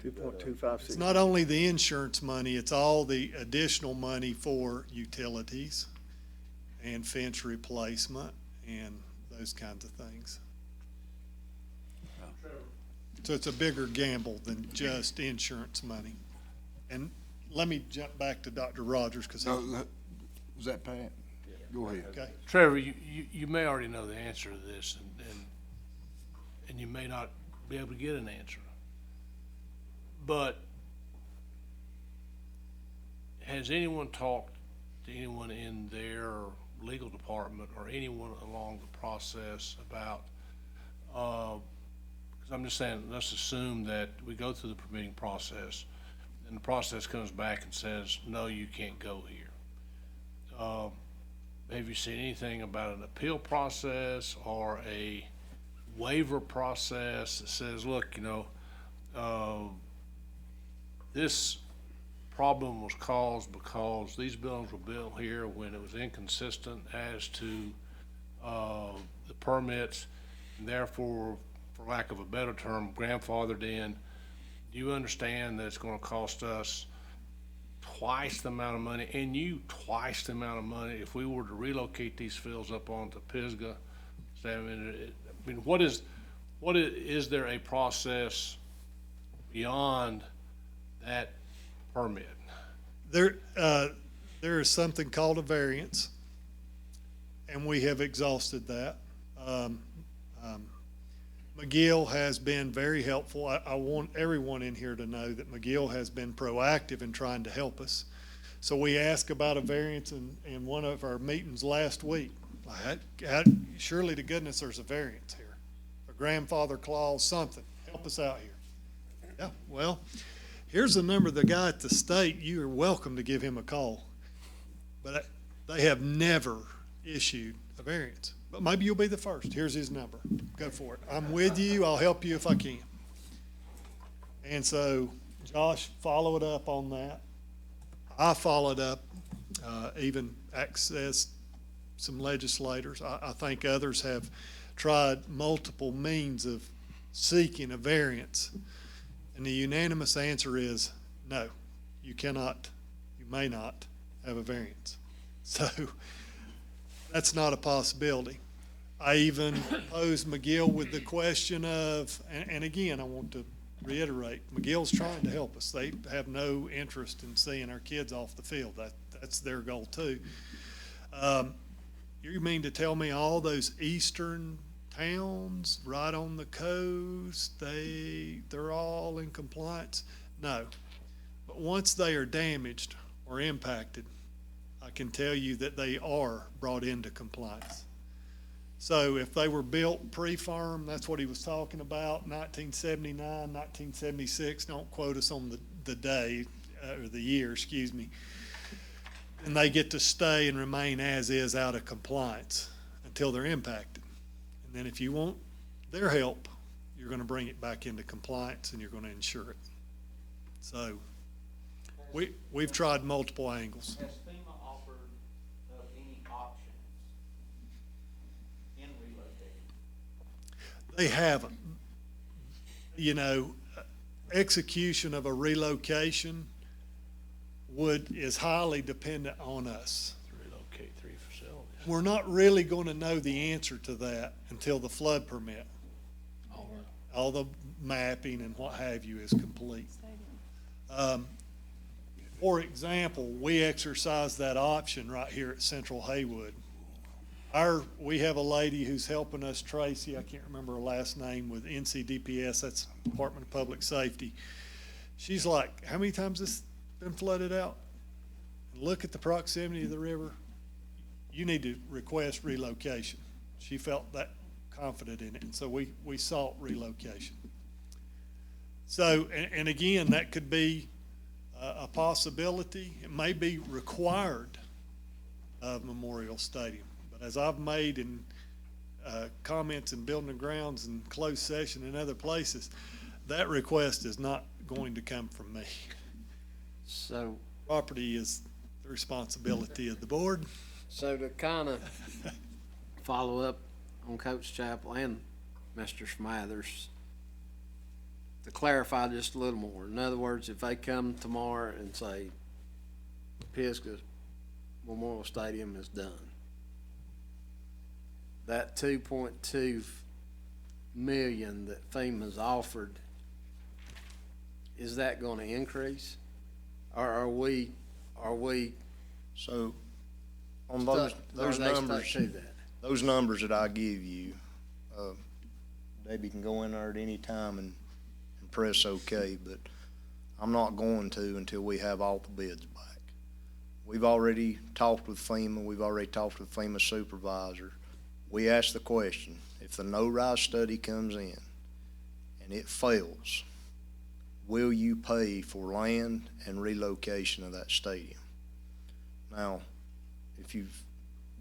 2.256. it's not only the insurance money, it's all the additional money for utilities and fence replacement and those kinds of things. So it's a bigger gamble than just insurance money. And let me jump back to Dr. Rogers, because, was that Pat? Go ahead. okay. Trevor, you may already know the answer to this, and you may not be able to get an answer. But has anyone talked to anyone in their legal department or anyone along the process about, because I'm just saying, let's assume that we go through the permitting process, and the process comes back and says, no, you can't go here. have you seen anything about an appeal process or a waiver process that says, look, this problem was caused because these buildings were built here when it was inconsistent as to the permits, and therefore, for lack of a better term, grandfathered in. Do you understand that it's gonna cost us twice the amount of money, and you twice the amount of money, if we were to relocate these fields up onto Pisgah? So, I mean, is there a process beyond that permit? There is something called a variance, and we have exhausted that. McGill has been very helpful. I want everyone in here to know that McGill has been proactive in trying to help us. So we asked about a variance in one of our meetings last week. Surely to goodness there's a variance here, a grandfather clause, something. Help us out here. Yeah, well, here's the number of the guy at the state. You are welcome to give him a call. But they have never issued a variance. But maybe you'll be the first. Here's his number. Go for it. I'm with you. I'll help you if I can. And so Josh followed up on that. I followed up, even accessed some legislators. I think others have tried multiple means of seeking a variance. And the unanimous answer is no, you cannot, you may not have a variance. So that's not a possibility. I even posed McGill with the question of, and again, I want to reiterate, McGill's trying to help us. They have no interest in seeing our kids off the field. That's their goal too. You mean to tell me all those eastern towns right on the coast, they're all in compliance? No. But once they are damaged or impacted, I can tell you that they are brought into compliance. So if they were built pre-farm, that's what he was talking about, 1979, 1976, don't quote us on the day, or the year, excuse me. And they get to stay and remain as is out of compliance until they're impacted. And then if you want their help, you're going to bring it back into compliance and you're going to insure it. So we've tried multiple angles. Has FEMA offered up any options in relocating? They haven't. Execution of a relocation is highly dependent on us. Relocate 3 facilities. We're not really going to know the answer to that until the flood permit. All the mapping and what have you is complete. For example, we exercise that option right here at Central Haywood. We have a lady who's helping us, Tracy, I can't remember her last name, with NCDPS, that's Department of Public Safety. She's like, how many times has this been flooded out? Look at the proximity of the river. You need to request relocation. She felt that confident in it, and so we sought relocation. So, and again, that could be a possibility. It may be required of Memorial Stadium. But as I've made in comments in Building and Grounds and closed session and other places, that request is not going to come from me. So, Property is the responsibility of the board. so to kind of follow up on Coach Chappell and Mr. Smathers, to clarify just a little more. In other words, if they come tomorrow and say Pisgah Memorial Stadium is done, that 2.2 million that FEMA's offered, is that going to increase? Or are we So on those are they numbers, stuck to that? those numbers that I give you, Debbie can go in there at any time and press okay, but I'm not going to until we have all the bids back. We've already talked with FEMA. We've already talked with FEMA supervisor. We asked the question, if the no-rise study comes in and it fails, will you pay for land and relocation of that stadium? Now, if you've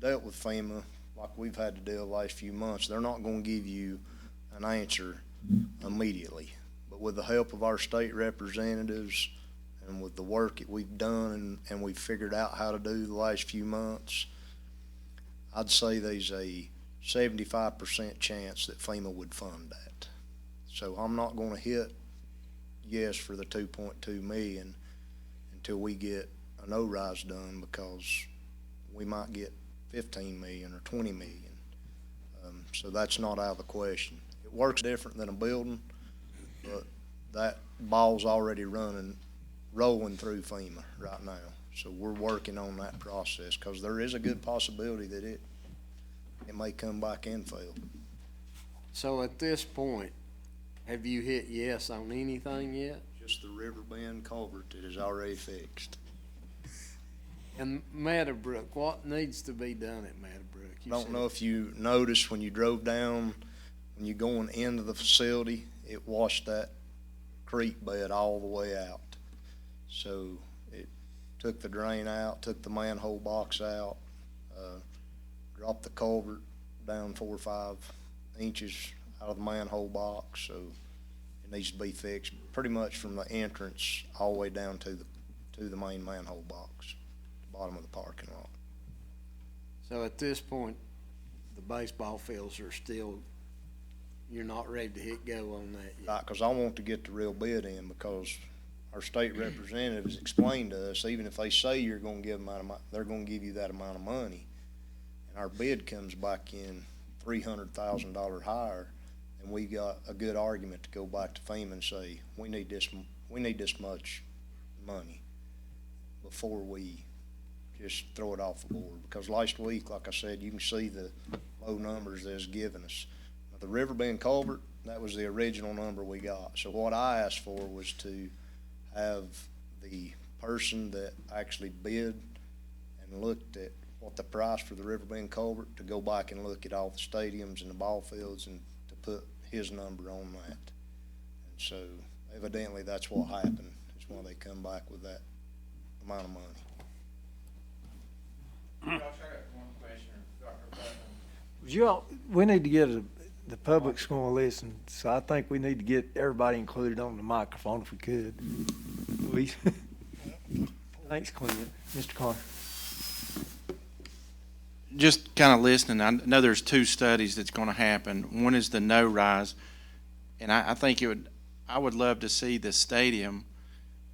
dealt with FEMA like we've had to deal the last few months, they're not gonna give you an answer immediately. But with the help of our state representatives and with the work that we've done and we've figured out how to do the last few months, I'd say there's a 75% chance that FEMA would fund that. So I'm not gonna hit yes for the 2.2 million until we get an O-rise done, because we might get 15 million or 20 million. So that's not out of the question. It works different than a building, but that ball's already rolling through FEMA right now. So we're working on that process, because there is a good possibility that it may come back and fail. So at this point, have you hit yes on anything yet? Just the Riverbend culvert that is already fixed. And Meadowbrook, what needs to be done at Meadowbrook? You Don't said- know if you noticed when you drove down, when you're going into the facility, it washed that creek bed all the way out. So it took the drain out, took the manhole box out, dropped the culvert down 4 or 5 inches out of the manhole box. So it needs to be fixed pretty much from the entrance all the way down to the main manhole box, bottom of the parking lot. So at this point, the baseball fields are still, you're not ready to hit go on that yet? Right, 'cause I want to get the real bid in, because our state representatives explained to us, even if they say you're gonna give them they're gonna give you that amount of money, and our bid comes back in $300,000 higher, and we got a good argument to go back to FEMA and say, we need this much money before we just throw it off the board. Because last week, like I said, you can see the low numbers that's given us. Now, the Riverbend culvert, that was the original number we got. So what I asked for was to have the person that actually bid and looked at what the price for the Riverbend culvert, to go back and look at all the stadiums and the ball fields and to put his number on that. And so evidently that's what happened. That's why they come back with that amount of money. Josh, I got one question, Dr. Putnam. We need to get the public's gonna listen, so I think we need to get everybody included on the microphone if we could. Please. Thanks, Clint. Mr. Carter. Just kind of listening, I know there's 2 studies that's going to happen. One is the no rise, and I think I would love to see the stadium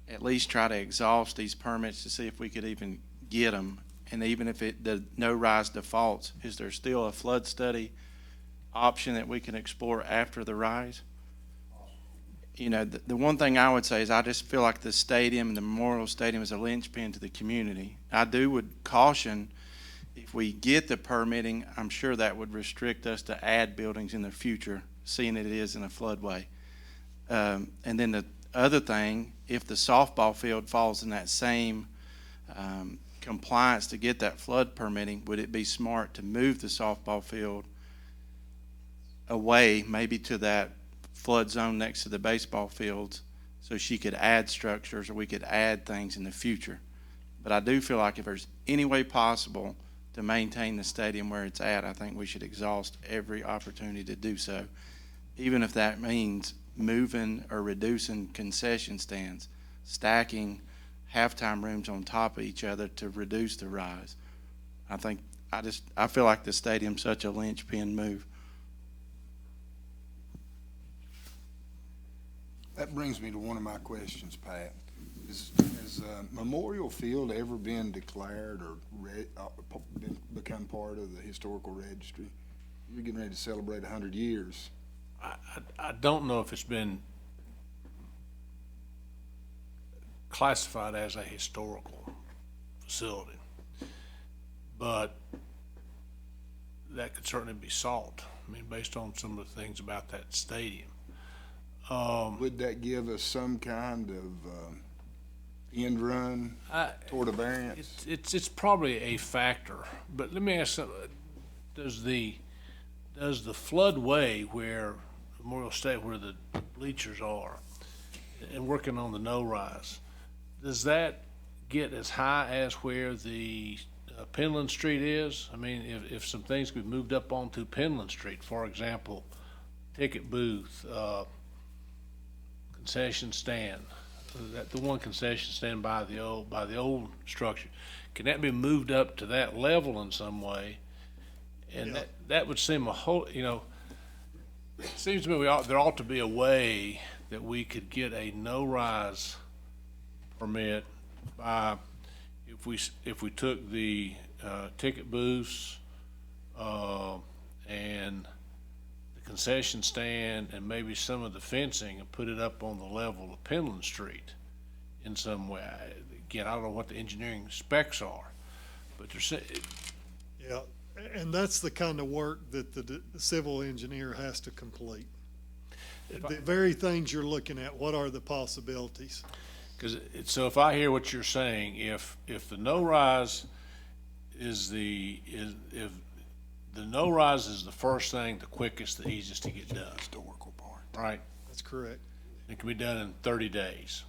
at least try to exhaust these permits to see if we could even get them. And even if the no rise defaults, is there still a flood study option that we can explore after the rise? You know, the one thing I would say is I just feel like the stadium, the Memorial Stadium, is a linchpin to the community. I would caution, if we get the permitting, I'm sure that would restrict us to add buildings in the future, seeing that it is in a floodway. And then the other thing, if the softball field falls in that same compliance to get that flood permitting, would it be smart to move the softball field away, maybe to that flood zone next to the baseball fields, so she could add structures or we could add things in the future? But I do feel like if there's any way possible to maintain the stadium where it's at, I think we should exhaust every opportunity to do so, even if that means moving or reducing concession stands, stacking halftime rooms on top of each other to reduce the rise. I feel like the stadium's such a linchpin move. That brings me to one of my questions, Pat. Has Memorial Field ever been declared or become part of the historical registry? You're getting ready to celebrate 100 years. I don't know if it's been classified as a historical facility, but that could certainly be sought. I mean, based on some of the things about that stadium. Would that give us some kind of end run toward a variance? It's probably a factor, but let me ask something. Does the floodway where Memorial State, where the bleachers are, and working on the no rise, does that get as high as where the Penland Street is. I mean, if some things could be moved up onto Penland Street, for example, ticket booth, concession stand, the one concession stand by the old structure, can that be moved up to that level in some way? And Yeah. that would seem a whole, it seems to me there ought to be a way that we could get a no-rise permit by, if we took the ticket booths and the concession stand and maybe some of the fencing and put it up on the level of Penland Street in some way. Again, I don't know what the engineering specs are, but Yeah, and that's the kind of work that the civil engineer has to complete. The very things you're looking at, what are the possibilities? So if I hear what you're saying, if the no-rise is if the no-rise is the first thing, the quickest, the easiest to get done. Historical part. Right? That's correct, It can be done in 30 days,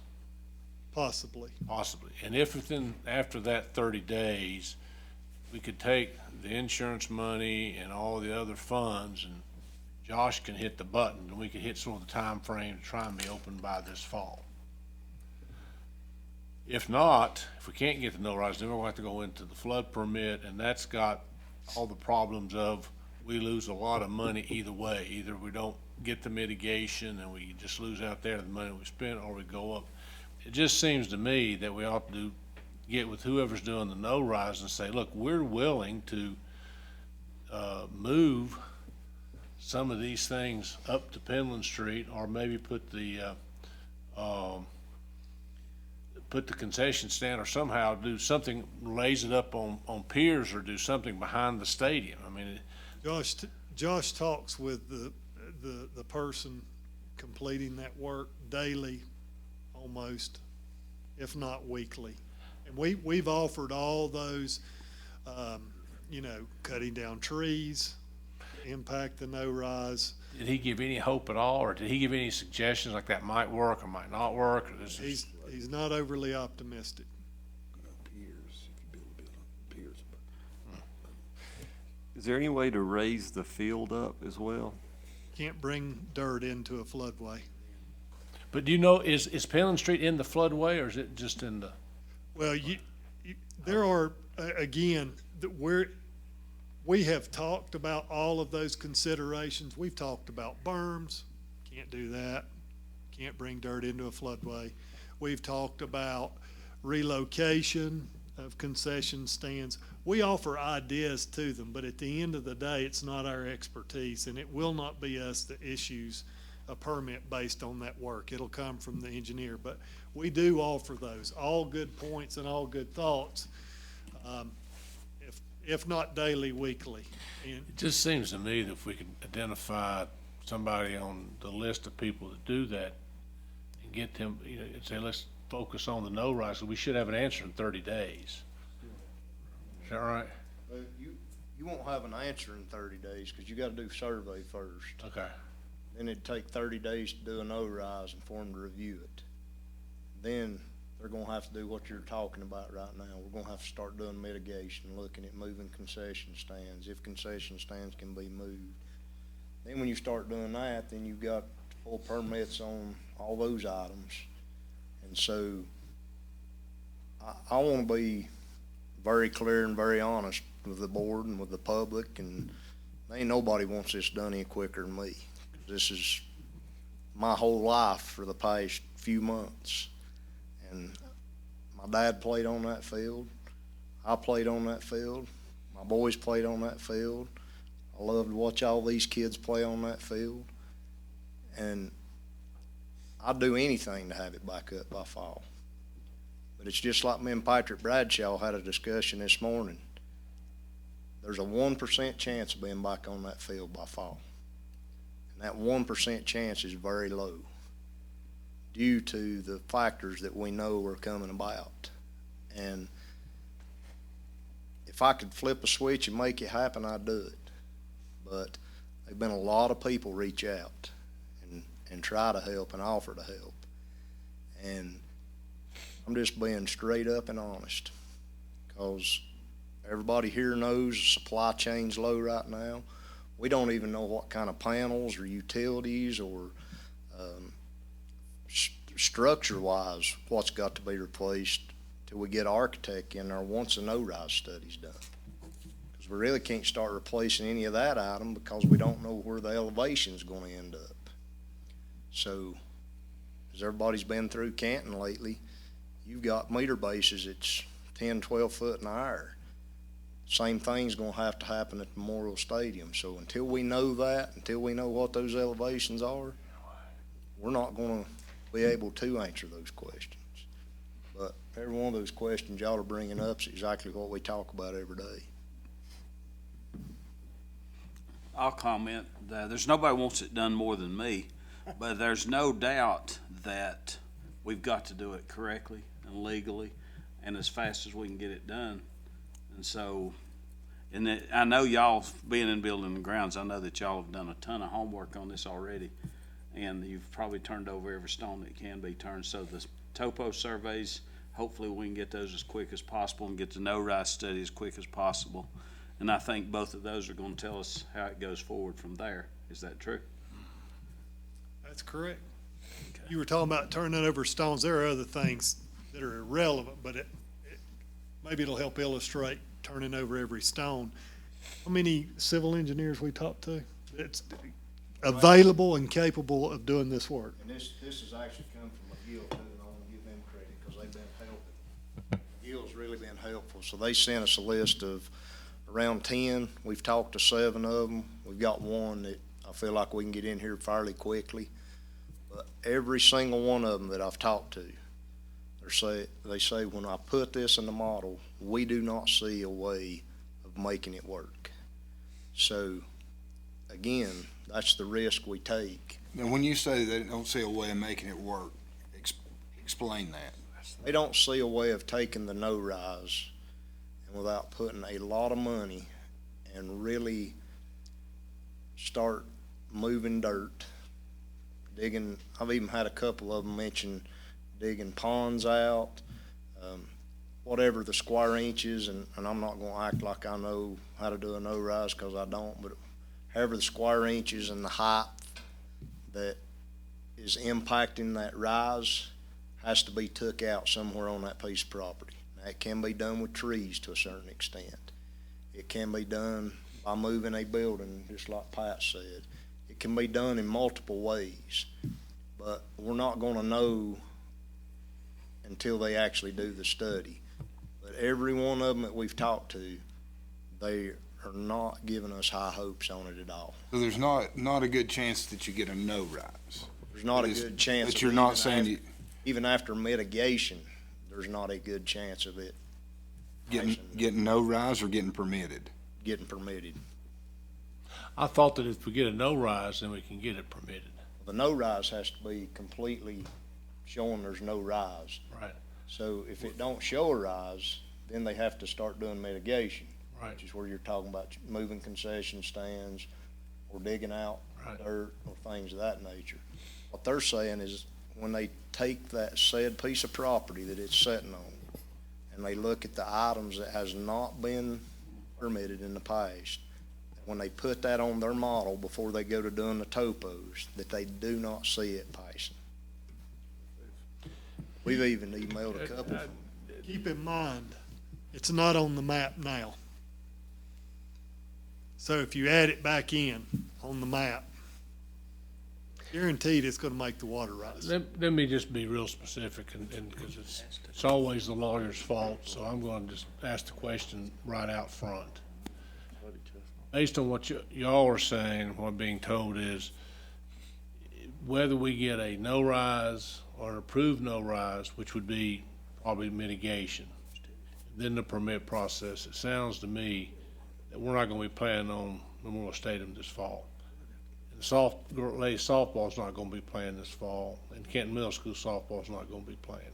possibly. possibly. And if after that 30 days, we could take the insurance money and all the other funds, and Josh can hit the button, and we could hit sort of the time frame to try and be open by this fall. If not, if we can't get the no-rise, then we're going to have to go into the flood permit, and that's got all the problems of we lose a lot of money either way. Either we don't get the mitigation and we just lose out there the money we spent, or we go up. It just seems to me that we ought to get with whoever's doing the no-rise and say, look, we're willing to move some of these things up to Penland Street, or maybe put the concession stand, or somehow do something, raise it up on piers, or do something behind the stadium. I mean, Josh talks with the person completing that work daily, almost, if not weekly. And we've offered all those, cutting down trees, impact the no-rise. did he give any hope at all, or did he give any suggestions like that might work or might not work? Or this is, He's not overly optimistic. Piers, if you build a building, piers. Is there any way to raise the field up as well? Can't bring dirt into a floodway. but do you know, is Penland Street in the floodway, or is it just in the? Well, there are, again, we have talked about all of those considerations. We've talked about berms, can't do that. Can't bring dirt into a floodway. We've talked about relocation of concession stands. We offer ideas to them, but at the end of the day, it's not our expertise, and it will not be us that issues a permit based on that work. It'll come from the engineer, but we do offer those. All good points and all good thoughts, if not daily, weekly. And It just seems to me that if we could identify somebody on the list of people that do that and get them, and say, let's focus on the no-rise, so we should have an answer in 30 days. Is that right? You won't have an answer in 30 days, because you gotta do survey first. Okay. Then it'd take 30 days to do a no-rise and for them to review it. Then they're gonna have to do what you're talking about right now. We're gonna have to start doing mitigation, looking at moving concession stands, if concession stands can be moved. Then when you start doing that, then you've got to pull permits on all those items. And so I wanna be very clear and very honest with the board and with the public, and ain't nobody wants this done any quicker than me. This is my whole life for the past few months. And my dad played on that field. I played on that field. My boys played on that field. I love to watch all these kids play on that field. And I'd do anything to have it back up by fall. But it's just like me and Patrick Bradshaw had a discussion this morning. There's a 1% chance of being back on that field by fall. And that 1% chance is very low, due to the factors that we know are coming about. And if I could flip a switch and make it happen, I'd do it. But there've been a lot of people reach out and try to help and offer to help. And I'm just being straight up and honest, because everybody here knows the supply chain's low right now. We don't even know what kind of panels or utilities or structure-wise what's got to be replaced till we get an architect in there once the no-rise study's done. Because we really can't start replacing any of that item because we don't know where the elevation's gonna end up. So, as everybody's been through Canton lately, you've got meter bases that's 10, 12 foot in the air. Same thing's gonna have to happen at Memorial Stadium. So until we know that, until we know what those elevations are, we're not gonna be able to answer those questions. But every one of those questions y'all are bringing up is exactly what we talk about every day. I'll comment that there's nobody wants it done more than me, but there's no doubt that we've got to do it correctly and legally and as fast as we can get it done. And so, I know y'all, being in building and grounds, I know that y'all have done a ton of homework on this already. And you've probably turned over every stone that can be turned. So the topo surveys, hopefully we can get those as quick as possible and get the no-rise study as quick as possible. And I think both of those are gonna tell us how it goes forward from there. Is that true? That's correct. You were talking about turning over stones. There are other things that are irrelevant, but maybe it'll help illustrate turning over every stone. How many civil engineers we talked to? It's available and capable of doing this work. And this has actually come from McGill too, and I want to give them credit because they've been helping. McGill's really been helpful. So they sent us a list of around 10. We've talked to 7 of them. We've got one that I feel like we can get in here fairly quickly. But every single one of them that I've talked to, they say when I put this in the model, we do not see a way of making it work. So again, that's the risk we take. Now, when you say they don't see a way of making it work, explain that. They don't see a way of taking the no-rise and without putting a lot of money and really start moving dirt, digging. I've even had a couple of them mention digging ponds out, whatever the square inches, and I'm not gonna act like I know how to do a no-rise because I don't, but however the square inches and the height that is impacting that rise has to be took out somewhere on that piece of property. Now, it can be done with trees to a certain extent. It can be done by moving a building, just like Pat said. It can be done in multiple ways, but we're not gonna know until they actually do the study. But every one of them that we've talked to, they are not giving us high hopes on it at all. So there's not a good chance that you get a no-rise. There's not a good chance. That you're not saying even after mitigation, there's not a good chance of it getting no-rise or getting permitted. Getting permitted. I thought that if we get a no-rise, then we can get it permitted. The no-rise has to be completely showing there's no rise. Right. So if it don't show a rise, then they have to start doing mitigation. Right. Which is where you're talking about moving concession stands or digging out dirt or things of that nature. What they're saying is when they take that said piece of property that it's sitting on and they look at the items that has not been permitted in the past, when they put that on their model before they go to doing the topos, that they do not see it passing. We've even emailed a couple. Keep in mind, it's not on the map now. So if you add it back in on the map, guaranteed it's gonna make the water rise. Let me just be real specific, and because it's always the lawyer's fault, so I'm going to just ask the question right out front. Based on what y'all are saying, what I'm being told is whether we get a no-rise or an approved no-rise, which would be probably mitigation, then the permit process, it sounds to me that we're not gonna be playing on Memorial Stadium this fall. And ladies softball's not gonna be playing this fall, and Canton Middle School softball's not gonna be playing.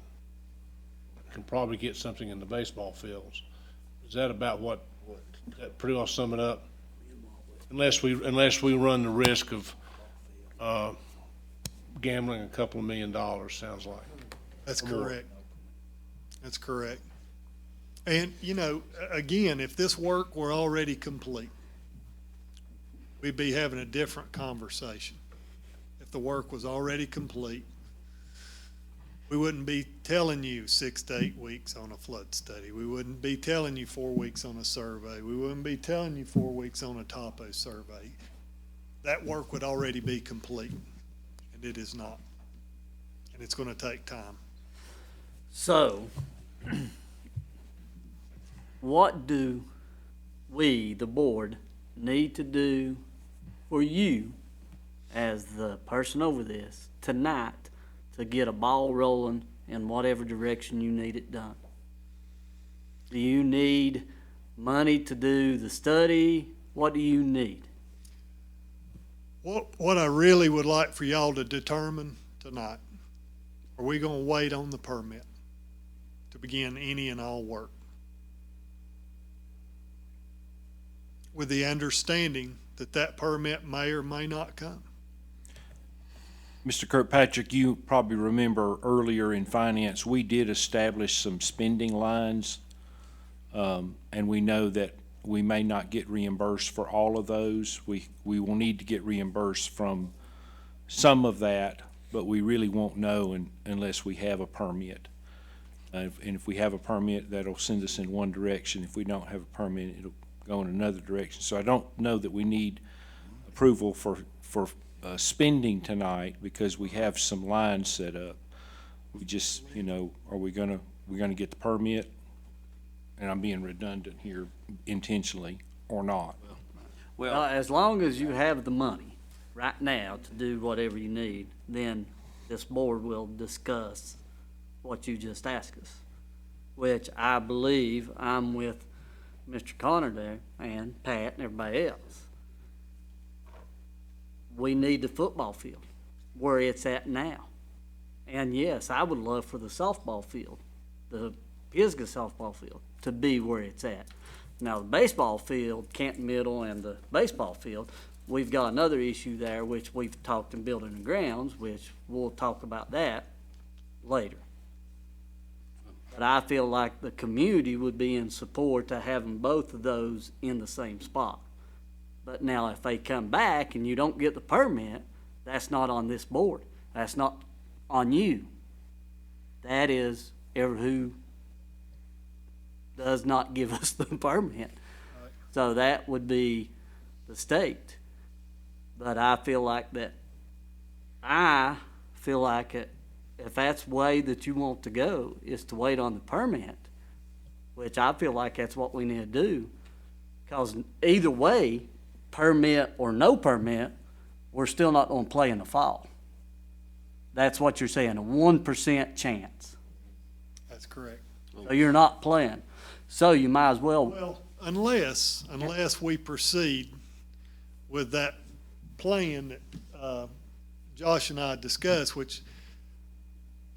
Can probably get something in the baseball fields. Is that about that pretty well sum it up? Unless we run the risk of gambling a couple of $1 million, sounds like. That's correct. That's correct. And, again, if this work were already complete, we'd be having a different conversation. If the work was already complete, we wouldn't be telling you 6 to 8 weeks on a flood study. We wouldn't be telling you 4 weeks on a survey. We wouldn't be telling you 4 weeks on a topo survey. That work would already be complete, and it is not. And it's going to take time. So, what do we, the board, need to do for you as the person over this tonight to get a ball rolling in whatever direction you need it done? Do you need money to do the study? What do you need? What I really would like for y'all to determine tonight, are we going to wait on the permit to begin any and all work? With the understanding that that permit may or may not come. Mr. Kirkpatrick, you probably remember earlier in finance, we did establish some spending lines, and we know that we may not get reimbursed for all of those. We will need to get reimbursed from some of that, but we really won't know unless we have a permit. And if we have a permit, that'll send us in one direction. If we don't have a permit, it'll go in another direction. So I don't know that we need approval for spending tonight because we have some lines set up. We just, are we gonna get the permit? And I'm being redundant here intentionally or not. Well, as long as you have the money right now to do whatever you need, then this board will discuss what you just asked us, which I believe I'm with Mr. Connor there and Pat and everybody else. We need the football field where it's at now. And yes, I would love for the softball field, the Pisgah softball field, to be where it's at. Now, the baseball field, Canton Middle and the baseball field, we've got another issue there, which we've talked in building and grounds, which we'll talk about that later. But I feel like the community would be in support to having both of those in the same spot. But now if they come back and you don't get the permit, that's not on this board. That's not on you. That is who does not give us the permit. So that would be the state. But I feel like if that's the way that you want to go, is to wait on the permit, which I feel like that's what we need to do. Because either way, permit or no permit, we're still not going to play in the fall. That's what you're saying, a 1% chance. That's correct. So you're not playing. So you might as well. Well, unless we proceed with that plan that Josh and I discussed, which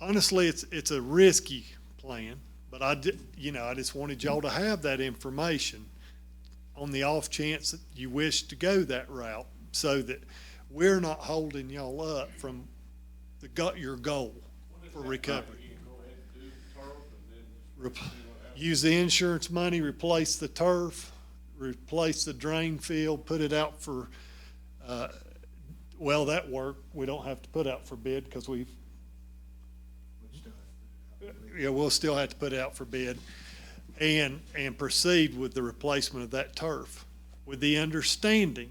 honestly it's a risky plan, but I just wanted y'all to have that information on the off chance that you wish to go that route, so that we're not holding y'all up from your goal for recovery. Use the insurance money, replace the turf, replace the drain field, put it out for, that work we don't have to put out for bid because we'll still have to put it out for bid, and proceed with the replacement of that turf with the understanding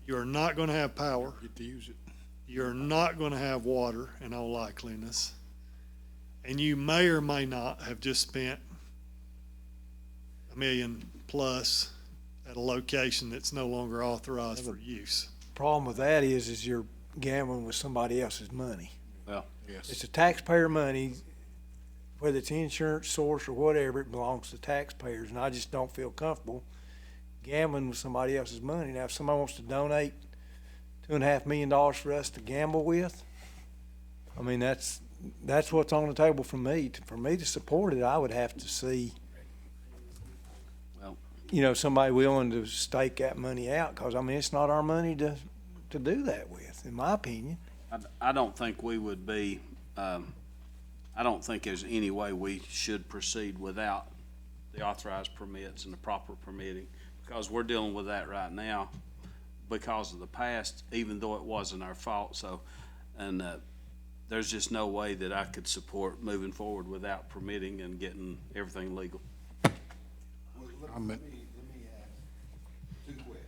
you're not going to have power. Get to use it. You're not going to have water in all likeliness. And you may or may not have just spent $1 million plus at a location that's no longer authorized for use. Problem with that is you're gambling with somebody else's money. Well, Yes. It's a taxpayer money, whether it's insurance source or whatever, it belongs to taxpayers, and I just don't feel comfortable gambling with somebody else's money. Now, if somebody wants to donate $2.5 million for us to gamble with, I mean, that's what's on the table for me. For me to support it, I would have to see, somebody willing to stake that money out, because, I mean, it's not our money to do that with, in my opinion. I don't think we would be I don't think there's any way we should proceed without the authorized permits and the proper permitting, because we're dealing with that right now because of the past, even though it wasn't our fault. So, and there's just no way that I could support moving forward without permitting and getting everything legal. Let me ask two questions.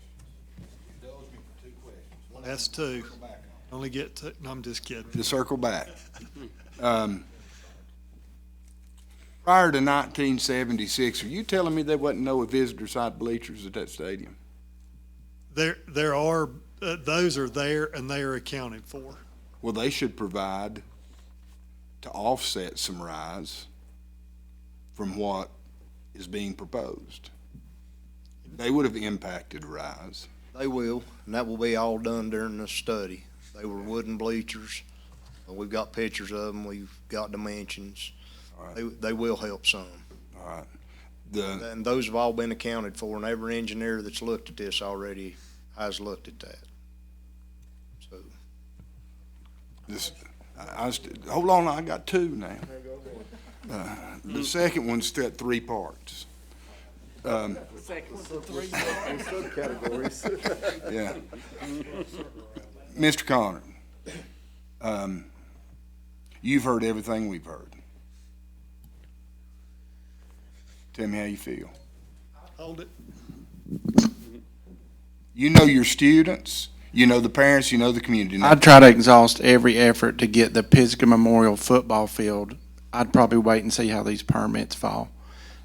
Indulge me for two questions. That's two. Only get to, no, I'm just kidding. To circle back. Prior to 1976, are you telling me there wasn't no visitor side bleachers at that stadium? There are, those are there and they are accounted for. Well, they should provide to offset some rise from what is being proposed. They would have impacted rise. They will, and that will be all done during the study. They were wooden bleachers. We've got pictures of them. We've got dimensions. All right. They will help some. All right. And those have all been accounted for, and every engineer that's looked at this already has looked at that. So. Hold on, I got two now. The second one's got three parts. Subcategories. Yeah. Mr. Connor, you've heard everything we've heard. Tell me how you feel. Hold it. You know your students, you know the parents, you know the community. I'd try to exhaust every effort to get the Pisgah Memorial football field. I'd probably wait and see how these permits fall.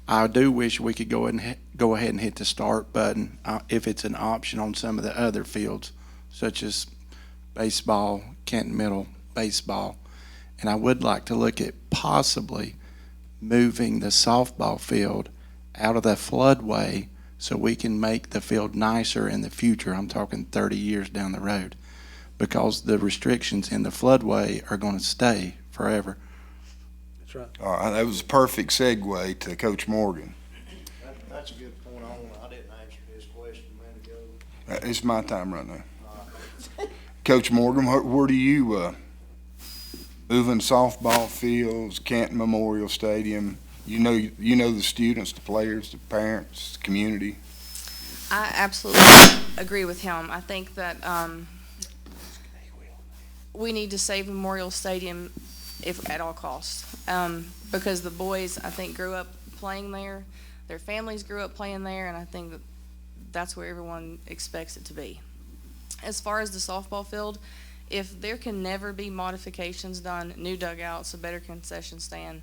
I do wish we could go ahead and hit the start button if it's an option on some of the other fields, such as baseball, Canton Middle baseball. And I would like to look at possibly moving the softball field out of the floodway so we can make the field nicer in the future. I'm talking 30 years down the road, because the restrictions in the floodway are going to stay forever. That's right. All right, that was a perfect segue to Coach Morgan. That's a good point. I didn't answer his question a minute ago. It's my time right now. Coach Morgan, where do you, moving softball fields, Canton Memorial Stadium, you know the students, the players, the parents, the community? I absolutely agree with him. I think that we need to save Memorial Stadium if at all costs, because the boys, I think, grew up playing there. Their families grew up playing there, and I think that that's where everyone expects it to be. As far as the softball field, if there can never be modifications done, new dugouts, a better concession stand,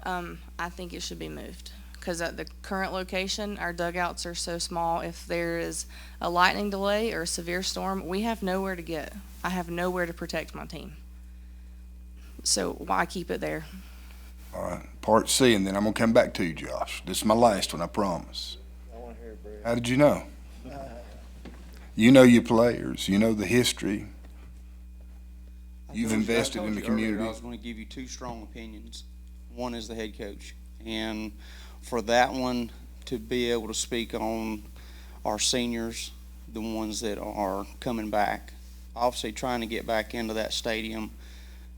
I think it should be moved. Because at the current location, our dugouts are so small. If there is a lightning delay or a severe storm, we have nowhere to get. I have nowhere to protect my team. So why keep it there? All right, part C, and then I'm going to come back to you, Josh. This is my last one, I promise. I want to hear it, Brad. How did you know? You know your players. You know the history. You've invested in the community. I was going to give you two strong opinions. One is the head coach. And for that one to be able to speak on our seniors, the ones that are coming back, obviously trying to get back into that stadium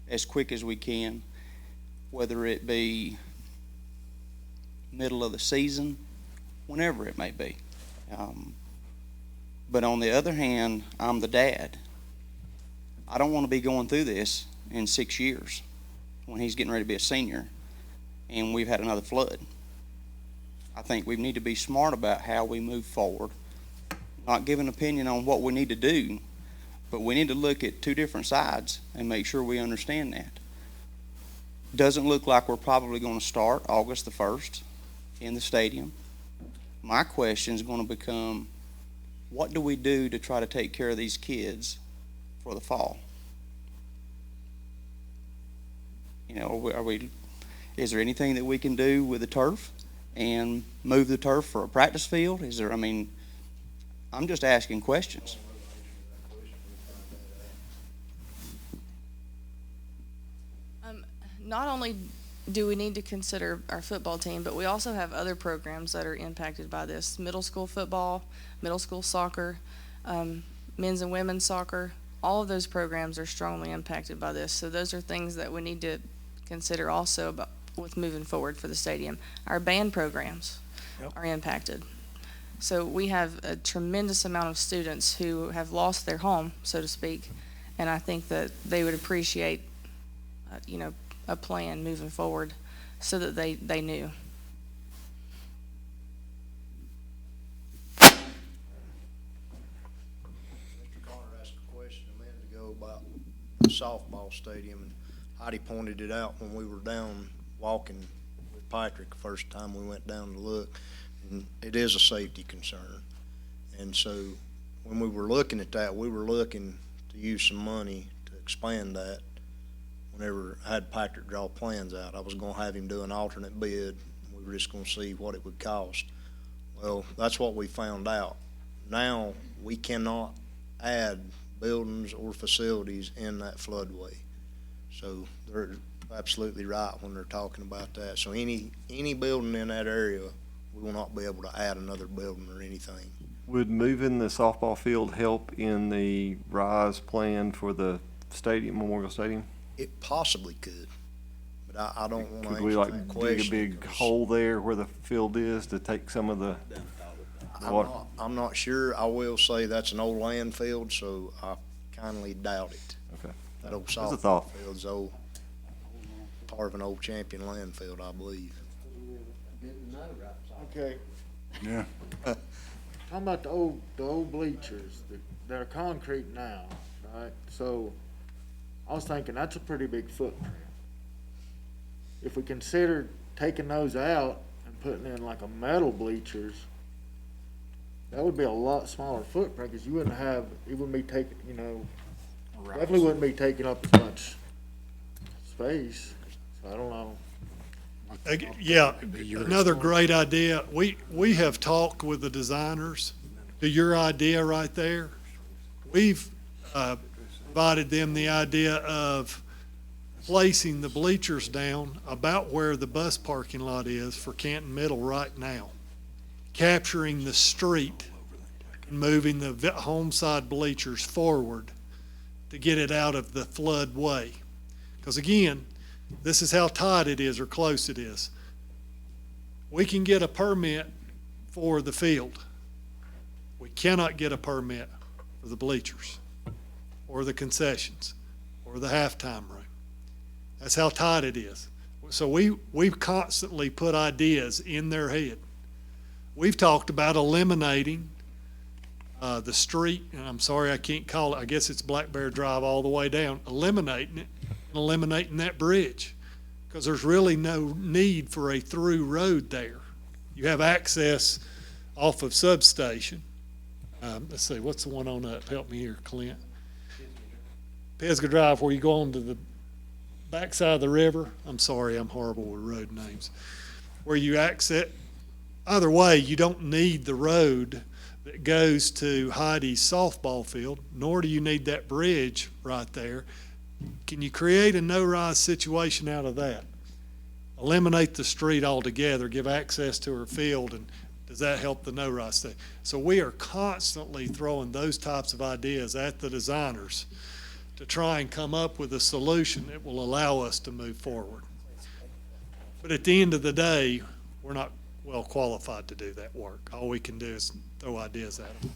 as quick as we can, whether it be middle of the season, whenever it may be. But on the other hand, I'm the dad. I don't want to be going through this in 6 years when he's getting ready to be a senior and we've had another flood. I think we need to be smart about how we move forward, not give an opinion on what we need to do, but we need to look at two different sides and make sure we understand that. Doesn't look like we're probably going to start August the 1st in the stadium. My question is going to become, what do we do to try to take care of these kids for the fall? You know, is there anything that we can do with the turf and move the turf for a practice field? Is there, I mean, I'm just asking questions. Not only do we need to consider our football team, but we also have other programs that are impacted by this. Middle school football, middle school soccer, men's and women's soccer. All of those programs are strongly impacted by this. So those are things that we need to consider also about, with moving forward for the stadium. Our band programs are impacted. So we have a tremendous amount of students who have lost their home, so to speak, and I think that they would appreciate, a plan moving forward so that they knew. Mr. Connor asked a question a minute ago about the softball stadium, and Heidi pointed it out when we were down walking with Patrick the first time we went down to look, and it is a safety concern. And so when we were looking at that, we were looking to use some money to expand that. Whenever I had Patrick draw plans out, I was gonna have him do an alternate bid. We were just gonna see what it would cost. Well, that's what we found out. Now, we cannot add buildings or facilities in that floodway. So they're absolutely right when they're talking about that. So any building in that area, we will not be able to add another building or anything. Would moving the softball field help in the RISE plan for the stadium, Memorial Stadium? It possibly could, but I don't want to Could answer we like that dig question. a big hole there where the field is to take some of the water? I'm not sure. I will say that's an old landfill, so I kindly doubt it. Okay. That old Just a softball thought. field's old, part of an old Champion landfill, I believe. Okay, Yeah. talking about the old bleachers, that are concrete now, right? So, I was thinking that's a pretty big footprint. If we consider taking those out and putting in like a metal bleachers, that would be a lot smaller footprint, because you wouldn't have, it wouldn't be taking, definitely wouldn't be taking up as much space, so I don't know. Yeah, another great idea. We have talked with the designers. To your idea right there, we've provided them the idea of placing the bleachers down about where the bus parking lot is for Canton Middle right now, capturing the street and moving the home side bleachers forward to get it out of the floodway. Because again, this is how tight it is or close it is. We can get a permit for the field. We cannot get a permit for the bleachers or the concessions or the halftime room. That's how tight it is. So we've constantly put ideas in their head. We've talked about eliminating the street, and I'm sorry I can't call it, I guess it's Black Bear Drive all the way down, eliminating it and eliminating that bridge, because there's really no need for a through road there. You have access off of Substation. Let's see, what's the one on up? Help me here, Clint. Pisgah Drive, where you go on to the backside of the river. I'm sorry, I'm horrible with road names. Where you exit. Either way, you don't need the road that goes to Heidi's softball field, nor do you need that bridge right there. Can you create a no-rise situation out of that? Eliminate the street altogether, give access to her field, and does that help the no-rise thing? So we are constantly throwing those types of ideas at the designers to try and come up with a solution that will allow us to move forward. But at the end of the day, we're not well qualified to do that work. All we can do is throw ideas at them.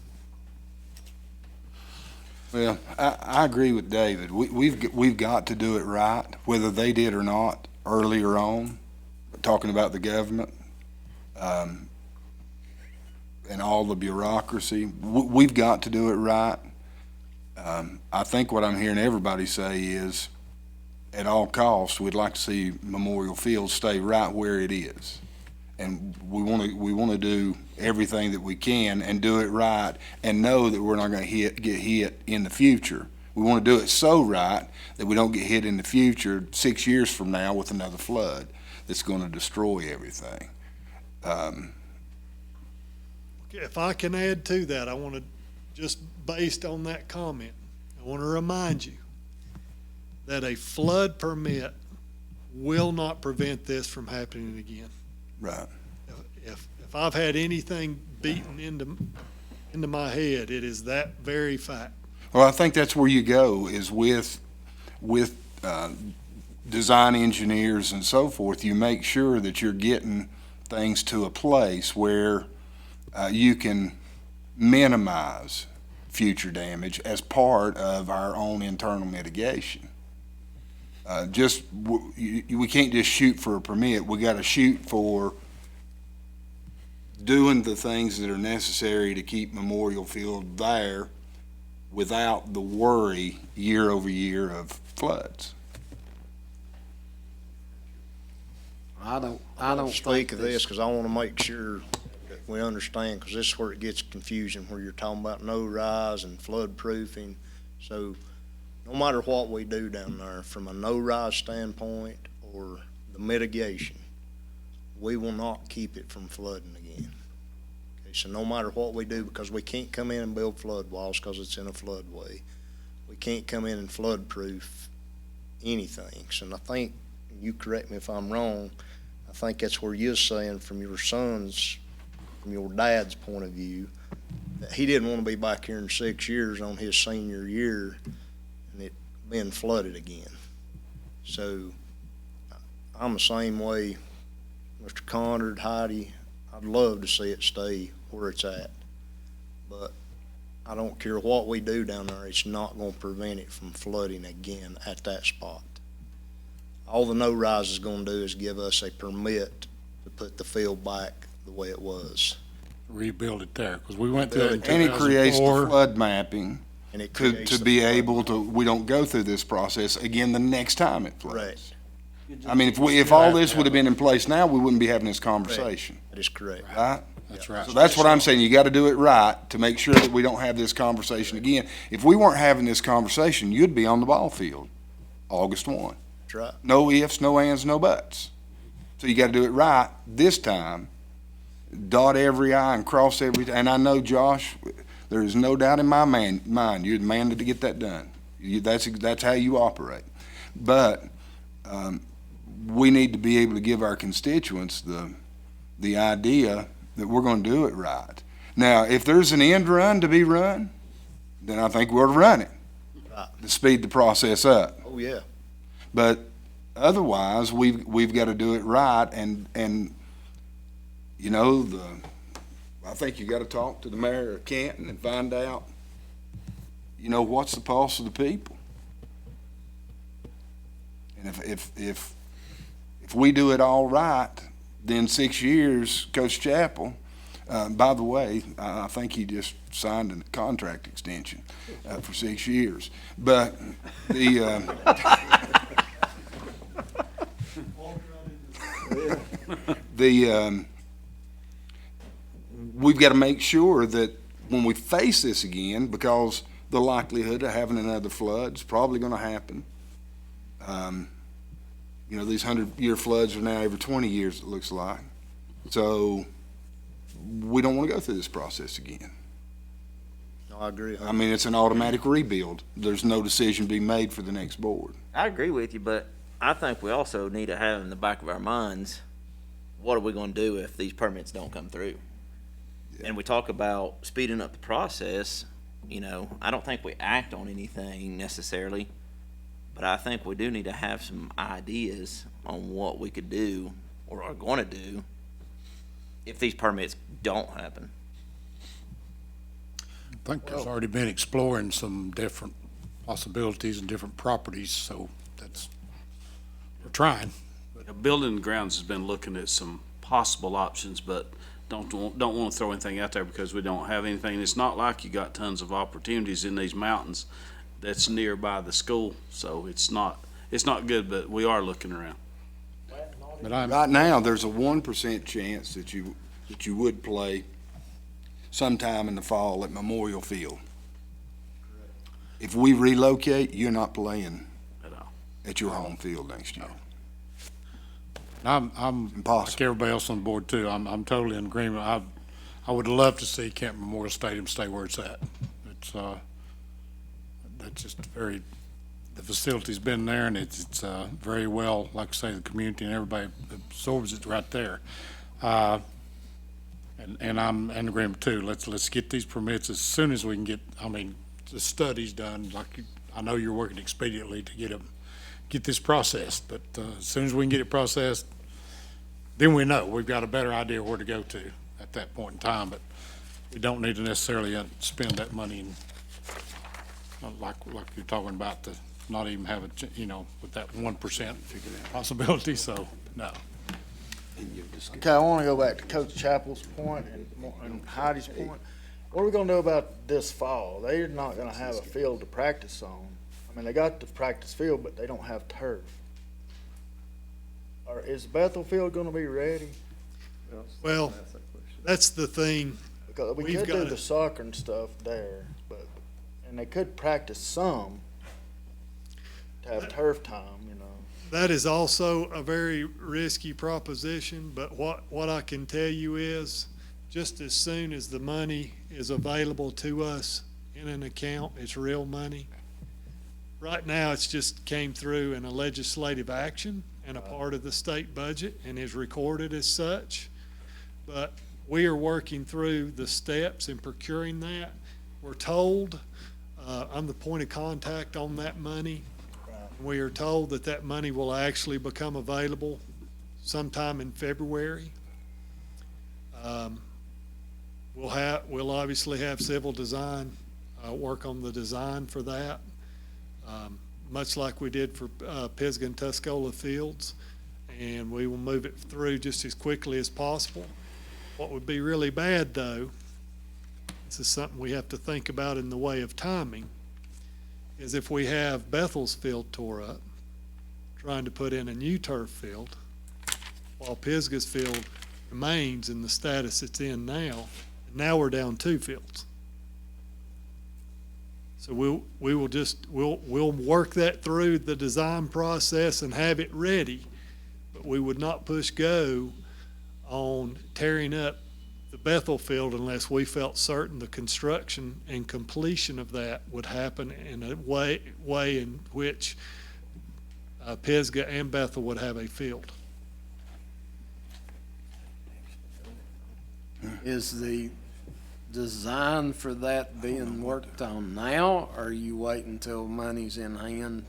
Well, I agree with David. We've got to do it right, whether they did or not earlier on, talking about the government, and all the bureaucracy. We've got to do it right. I think what I'm hearing everybody say is, at all costs, we'd like to see Memorial Field stay right where it is. And we want to do everything that we can and do it right and know that we're not going to get hit in the future. We want to do it so right that we don't get hit in the future 6 years from now with another flood that's going to destroy everything. If I can add to that, I want to, just based on that comment, I want to remind you that a flood permit will not prevent this from happening again. Right. If I've had anything beaten into my head, it is that very fact. Well, I think that's where you go, is with design engineers and so forth, you make sure that you're getting things to a place where you can minimize future damage as part of our own internal mitigation. We can't just shoot for a permit. We got to shoot for doing the things that are necessary to keep Memorial Field there without the worry year over year of floods. I don't Speak think of this, because I want to make sure that we understand, because this is where it gets confusing, where you're talking about no rise and flood proofing. So no matter what we do down there, from a no rise standpoint or the mitigation, we will not keep it from flooding again. Okay, so no matter what we do, because we can't come in and build flood walls because it's in a floodway. We can't come in and flood proof anything. So I think, you correct me if I'm wrong, I think that's where you're saying from your dad's point of view, that he didn't want to be back here in 6 years on his senior year and it being flooded again. So I'm the same way, Mr. Conard, Heidi, I'd love to see it stay where it's at. But I don't care what we do down there, it's not going to prevent it from flooding again at that spot. All the no-rise is going to do is give us a permit to put the field back the way it was. Rebuild it there, because we went through it in And it creates the 2004. flood mapping And it to creates the be flood. able to, we don't go through this process again the next time it floods. Correct. I mean, if all this would have been in place now, we wouldn't be having this conversation, That is correct. right? That's right. So that's what I'm saying, you gotta do it right to make sure that we don't have this conversation again. If we weren't having this conversation, you'd be on the ball field August 1. That's right. No ifs, no ands, no buts. So you gotta do it right this time, dot every I and cross every T. And I know, Josh, there is no doubt in my mind, you're the man to get that done. That's how you operate. But, we need to be able to give our constituents the idea that we're gonna do it right. Now, if there's an end run to be run, then I think we'll run it Right. to speed the process up. Oh, yeah. But otherwise, we've got to do it right, and you know, I think you got to talk to the mayor of Canton and find out, you know, what's the pulse of the people. And if we do it all right, then 6 years, Coach Chappell, by the way, I think he just signed a contract extension for 6 years. But we've got to make sure that when we face this again, because the likelihood of having another flood is probably going to happen. You know, these 100-year floods are now every 20 years, it looks like. So we don't want to go through this process again. No, I agree. I mean, it's an automatic rebuild. There's no decision to be made for the next board. I agree with you, but I think we also need to have in the back of our minds, what are we gonna do if these permits don't come through? And we talk about speeding up the process, you know, I don't think we act on anything necessarily, but I think we do need to have some ideas on what we could do or are gonna do if these permits don't happen. I think there's already been exploring some different possibilities and different properties, so we're trying. Building and Grounds has been looking at some possible options, but don't want to throw anything out there because we don't have anything. It's not like you got tons of opportunities in these mountains that's nearby the school, so it's not good, but we are looking around. But Right now, there's a 1% chance that you would play sometime in the fall at Memorial Field. If we relocate, you're not playing At all. at your home field next year. I'm Impossible. like everybody else on the board too. I'm totally in agreement. I would love to see Canton Memorial Stadium stay where it's at. It's that's just the facility's been there and it's very well, like I say, the community and everybody absorbs it right there. And I'm in agreement too. Let's get these permits as soon as we can get, the studies done. Like, I know you're working expediently to get this processed. But as soon as we can get it processed, then we know. We've got a better idea where to go to at that point in time. But we don't need to necessarily spend that money and like you're talking about, to not even have a, with that 1% possibility. So, no. Okay, I want to go back to Coach Chappell's point and Heidi's point. What are we going to do about this fall? They're not going to have a field to practice on. I mean, they got the practice field, but they don't have turf. Or is Bethel Field going to be ready? Well, that's the thing. Because we We've could do got the soccer and stuff there, and they could practice some to have turf time, That is also a very risky proposition, but what I can tell you is, just as soon as the money is available to us in an account, it's real money. Right now, it's just came through in a legislative action and a part of the state budget and is recorded as such. But we are working through the steps in procuring that. We're told, I'm the point of contact on that money. We are told that that money will actually become available sometime in February. We'll obviously have civil design work on the design for that, much like we did for Pisgah and Tuscola Fields, and we will move it through just as quickly as possible. What would be really bad, though, this is something we have to think about in the way of timing, is if we have Bethel's field tore up, trying to put in a new turf field, while Pisgah's field remains in the status it's in now, and now we're down 2 fields. So we'll work that through the design process and have it ready, but we would not push go on tearing up the Bethel field unless we felt certain the construction and completion of that would happen in a way in which Pisgah and Bethel would have a field. Is the design for that being worked on now, or are you waiting until money's in hand?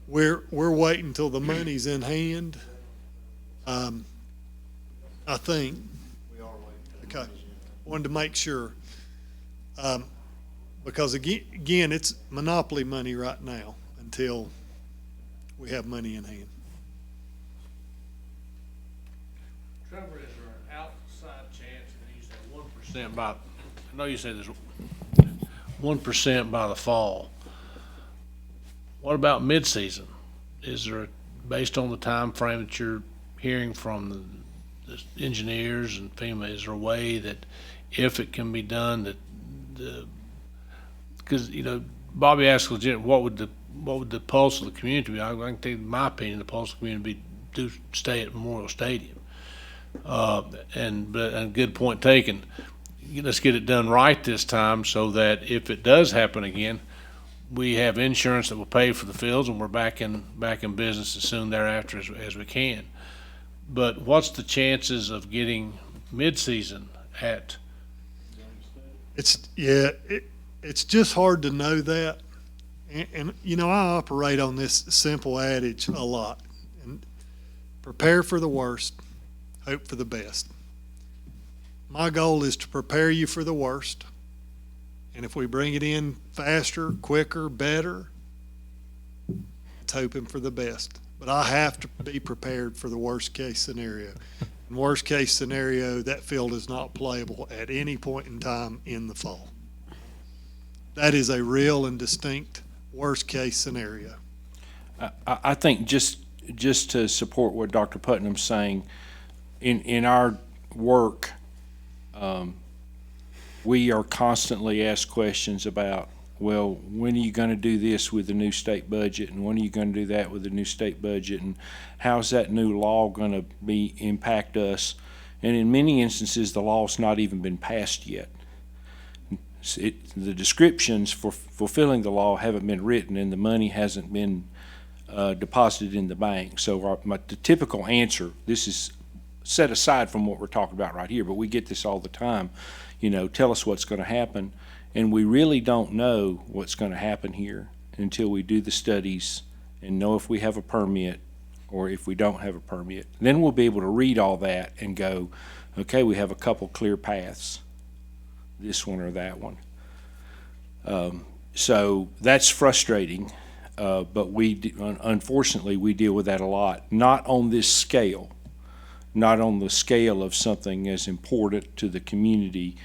We're waiting until the money's in hand. I think. We are waiting. Okay. Wanted to make sure. Because again, it's monopoly money right now until we have money in hand. Trevor, is there an outside chance that you said 1% by, I know you said there's 1% by the fall. What about mid-season? Is there, based on the time frame that you're hearing from the engineers and Fema, is there a way that if it can be done that because Bobby asked legit, what would the pulse of the community be? I can tell you, in my opinion, the pulse of the community do stay at Memorial Stadium. And good point taken. Let's get it done right this time so that if it does happen again, we have insurance that will pay for the fields and we're back in business as soon thereafter as we can. But what's the chances of getting mid-season at? It's just hard to know that. And I operate on this simple adage a lot. And prepare for the worst, hope for the best. My goal is to prepare you for the worst. And if we bring it in faster, quicker, better, it's hoping for the best. But I have to be prepared for the worst case scenario. In worst case scenario, that field is not playable at any point in time in the fall. That is a real and distinct worst case scenario. I think just to support what Dr. Putnam's saying, in our work, we are constantly asked questions about, well, when are you going to do this with the new state budget, and when are you going to do that with the new state budget, and how's that new law going to impact us? And in many instances, the law's not even been passed yet. The descriptions for fulfilling the law haven't been written, and the money hasn't been deposited in the bank. So the typical answer, this is set aside from what we're talking about right here, but we get this all the time, tell us what's going to happen. And we really don't know what's going to happen here until we do the studies and know if we have a permit or if we don't have a permit. Then we'll be able to read all that and go, okay, we have a couple clear paths, this one or that one. So that's frustrating, but unfortunately, we deal with that a lot. Not on this scale, not on the scale of something as important to the community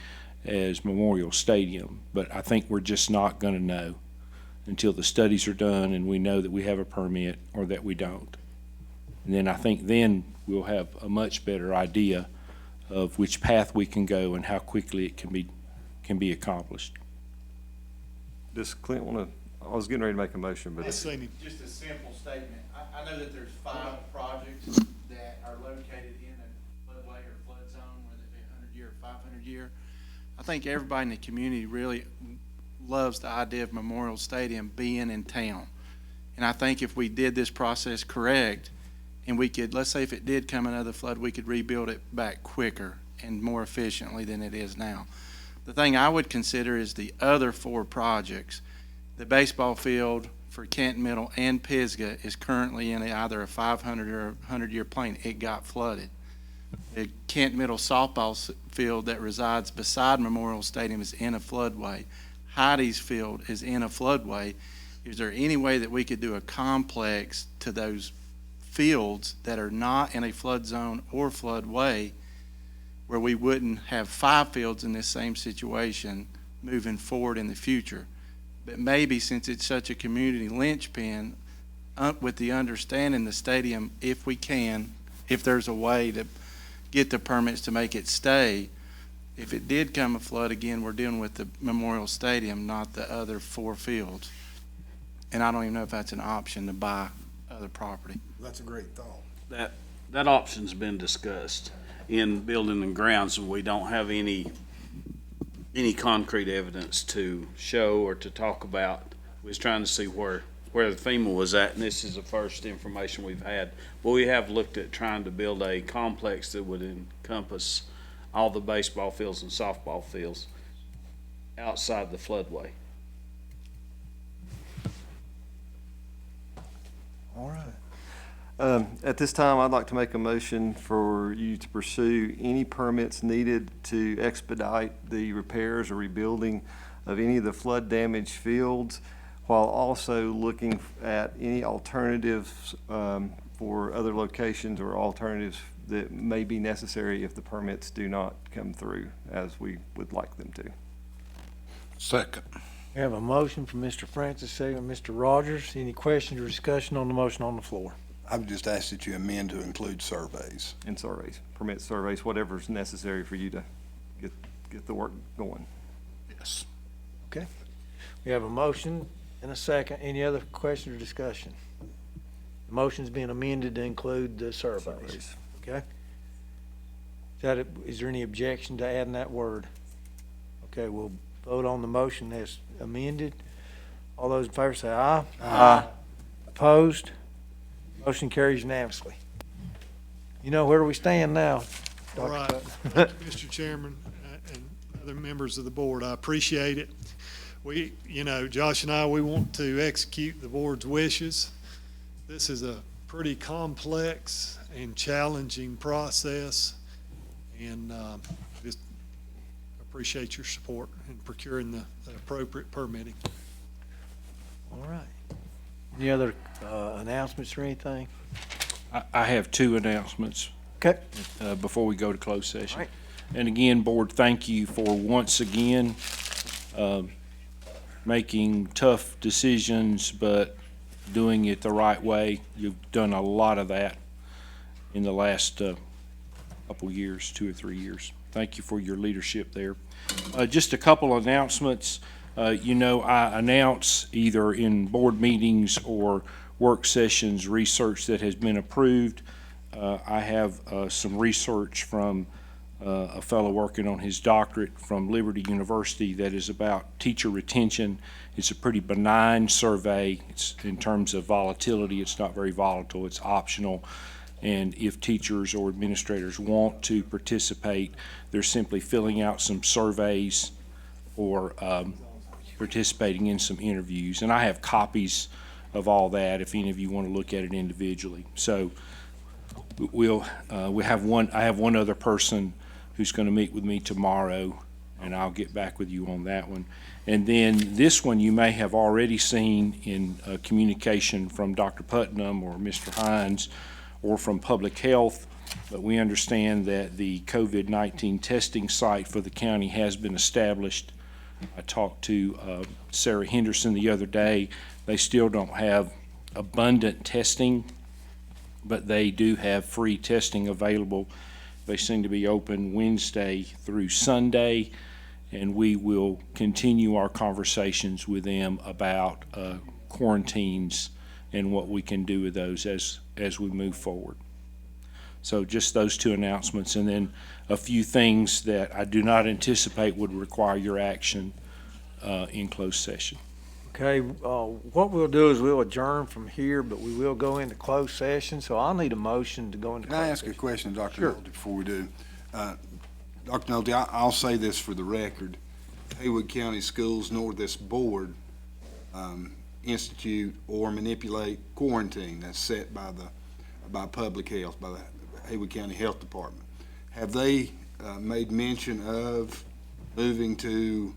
as Memorial Stadium, but I think we're just not going to know until the studies are done and we know that we have a permit or that we don't. And then I think then we'll have a much better idea of which path we can go and how quickly it can be accomplished. Does Clint want to, I was getting ready to make a motion, but. Just Just a simple statement. I know that there's 5 projects that are located in a floodway or flood zone, whether it be 100-year or 500-year. I think everybody in the community really loves the idea of Memorial Stadium being in town. And I think if we did this process correct, and we could, let's say if it did come another flood, we could rebuild it back quicker and more efficiently than it is now. The thing I would consider is the other 4 projects. The baseball field for Canton Middle and Pisgah is currently in either a 500 or 100-year plain. It got flooded. The Canton Middle softball field that resides beside Memorial Stadium is in a floodway. Heidi's field is in a floodway. Is there any way that we could do a complex to those fields that are not in a flood zone or floodway where we wouldn't have 5 fields in this same situation moving forward in the future? But maybe since it's such a community linchpin, with the understanding the stadium, if we can, if there's a way to get the permits to make it stay, if it did come a flood, again, we're dealing with the Memorial Stadium, not the other 4 fields. And I don't even know if that's an option to buy other property. That's a great thought. That option's been discussed in Building and Grounds, and we don't have any concrete evidence to show or to talk about. We was trying to see where the FEMA was at, and this is the first information we've had. But we have looked at trying to build a complex that would encompass all the baseball fields and softball fields outside the floodway. All right. At this time, I'd like to make a motion for you to pursue any permits needed to expedite the repairs or rebuilding of any of the flood damaged fields, while also looking at any alternatives for other locations or alternatives that may be necessary if the permits do not come through as we would like them to. Second. We have a motion from Mr. Francis, second Mr. Rogers. Any questions or discussion on the motion on the floor? I would just ask that you amend to include surveys. And surveys, permit surveys, whatever's necessary for you to get the work going. Yes. Okay. We have a motion and a second. Any other questions or discussion? The motion's being amended to include the surveys. Okay? Is there any objection to adding that word? Okay, we'll vote on the motion as amended. All those in favor say aye. Aye. Opposed? Motion carries unanimously. You know where do we stand now? All right, Mr. Chairman and other members of the board, I appreciate it. Josh and I, we want to execute the board's wishes. This is a pretty complex and challenging process, and just appreciate your support in procuring the appropriate permitting. All right. Any other announcements or anything? I have 2 announcements. Okay. Before we go to closed session. All right. And again, board, thank you for once again making tough decisions, but doing it the right way. You've done a lot of that in the last couple years, 2 or 3 years. Thank you for your leadership there. Just a couple of announcements. I announce either in board meetings or work sessions research that has been approved. I have some research from a fellow working on his doctorate from Liberty University that is about teacher retention. It's a pretty benign survey. It's in terms of volatility, it's not very volatile, it's optional. And if teachers or administrators want to participate, they're simply filling out some surveys or participating in some interviews. And I have copies of all that, if any of you want to look at it individually. So I have one other person who's going to meet with me tomorrow, and I'll get back with you on that one. And then this one you may have already seen in communication from Dr. Putnam or Mr. Hines or from Public Health, but we understand that the COVID-19 testing site for the county has been established. I talked to Sarah Henderson the other day. They still don't have abundant testing, but they do have free testing available. They seem to be open Wednesday through Sunday, and we will continue our conversations with them about quarantines and what we can do with those as we move forward. So just those two announcements, and then a few things that I do not anticipate would require your action in closed session. Okay, what we'll do is we'll adjourn from here, but we will go into closed session, so I'll need a motion to go into Can closed I ask session. a question, Dr. Sure. Nolte, before we do? Dr. Nolte, I'll say this for the record. Haywood County Schools nor this board institute or manipulate quarantine that's set by public health, by the Haywood County Health Department. Have they made mention of moving to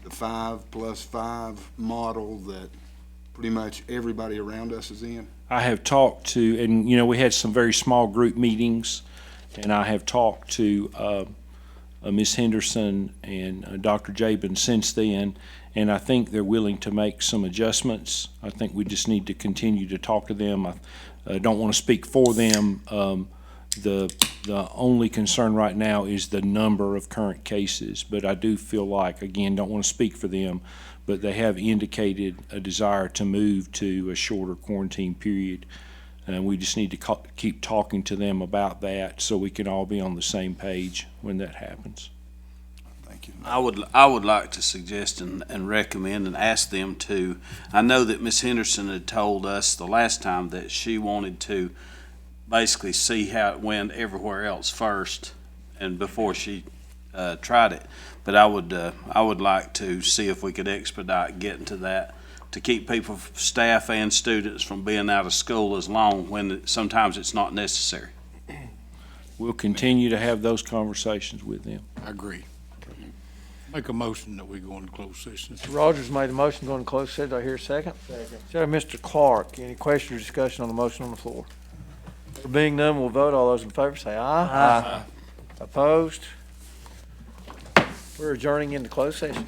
the 5+5 model that pretty much everybody around us is in? I have talked to, and we had some very small group meetings, and I have talked to Ms. Henderson and Dr. Jabin since then, and I think they're willing to make some adjustments. I think we just need to continue to talk to them. I don't want to speak for them. The only concern right now is the number of current cases, but I do feel like, again, don't want to speak for them, but they have indicated a desire to move to a shorter quarantine period. And we just need to keep talking to them about that so we can all be on the same page when that happens. Thank you. I would like to suggest and recommend and ask them to, I know that Ms. Henderson had told us the last time that she wanted to basically see how it went everywhere else first and before she tried it. But I would like to see if we could expedite getting to that, to keep people, staff and students, from being out of school as long when sometimes it's not necessary. We'll continue to have those conversations with them. I agree. Make a motion that we go into closed session. Mr. Rogers made a motion to go into closed session. Do I hear a second? Second. Mr. Clark, any question or discussion on the motion on the floor? There being none, we'll vote. All those in favor say aye. Aye. Opposed? We're adjourning into closed session.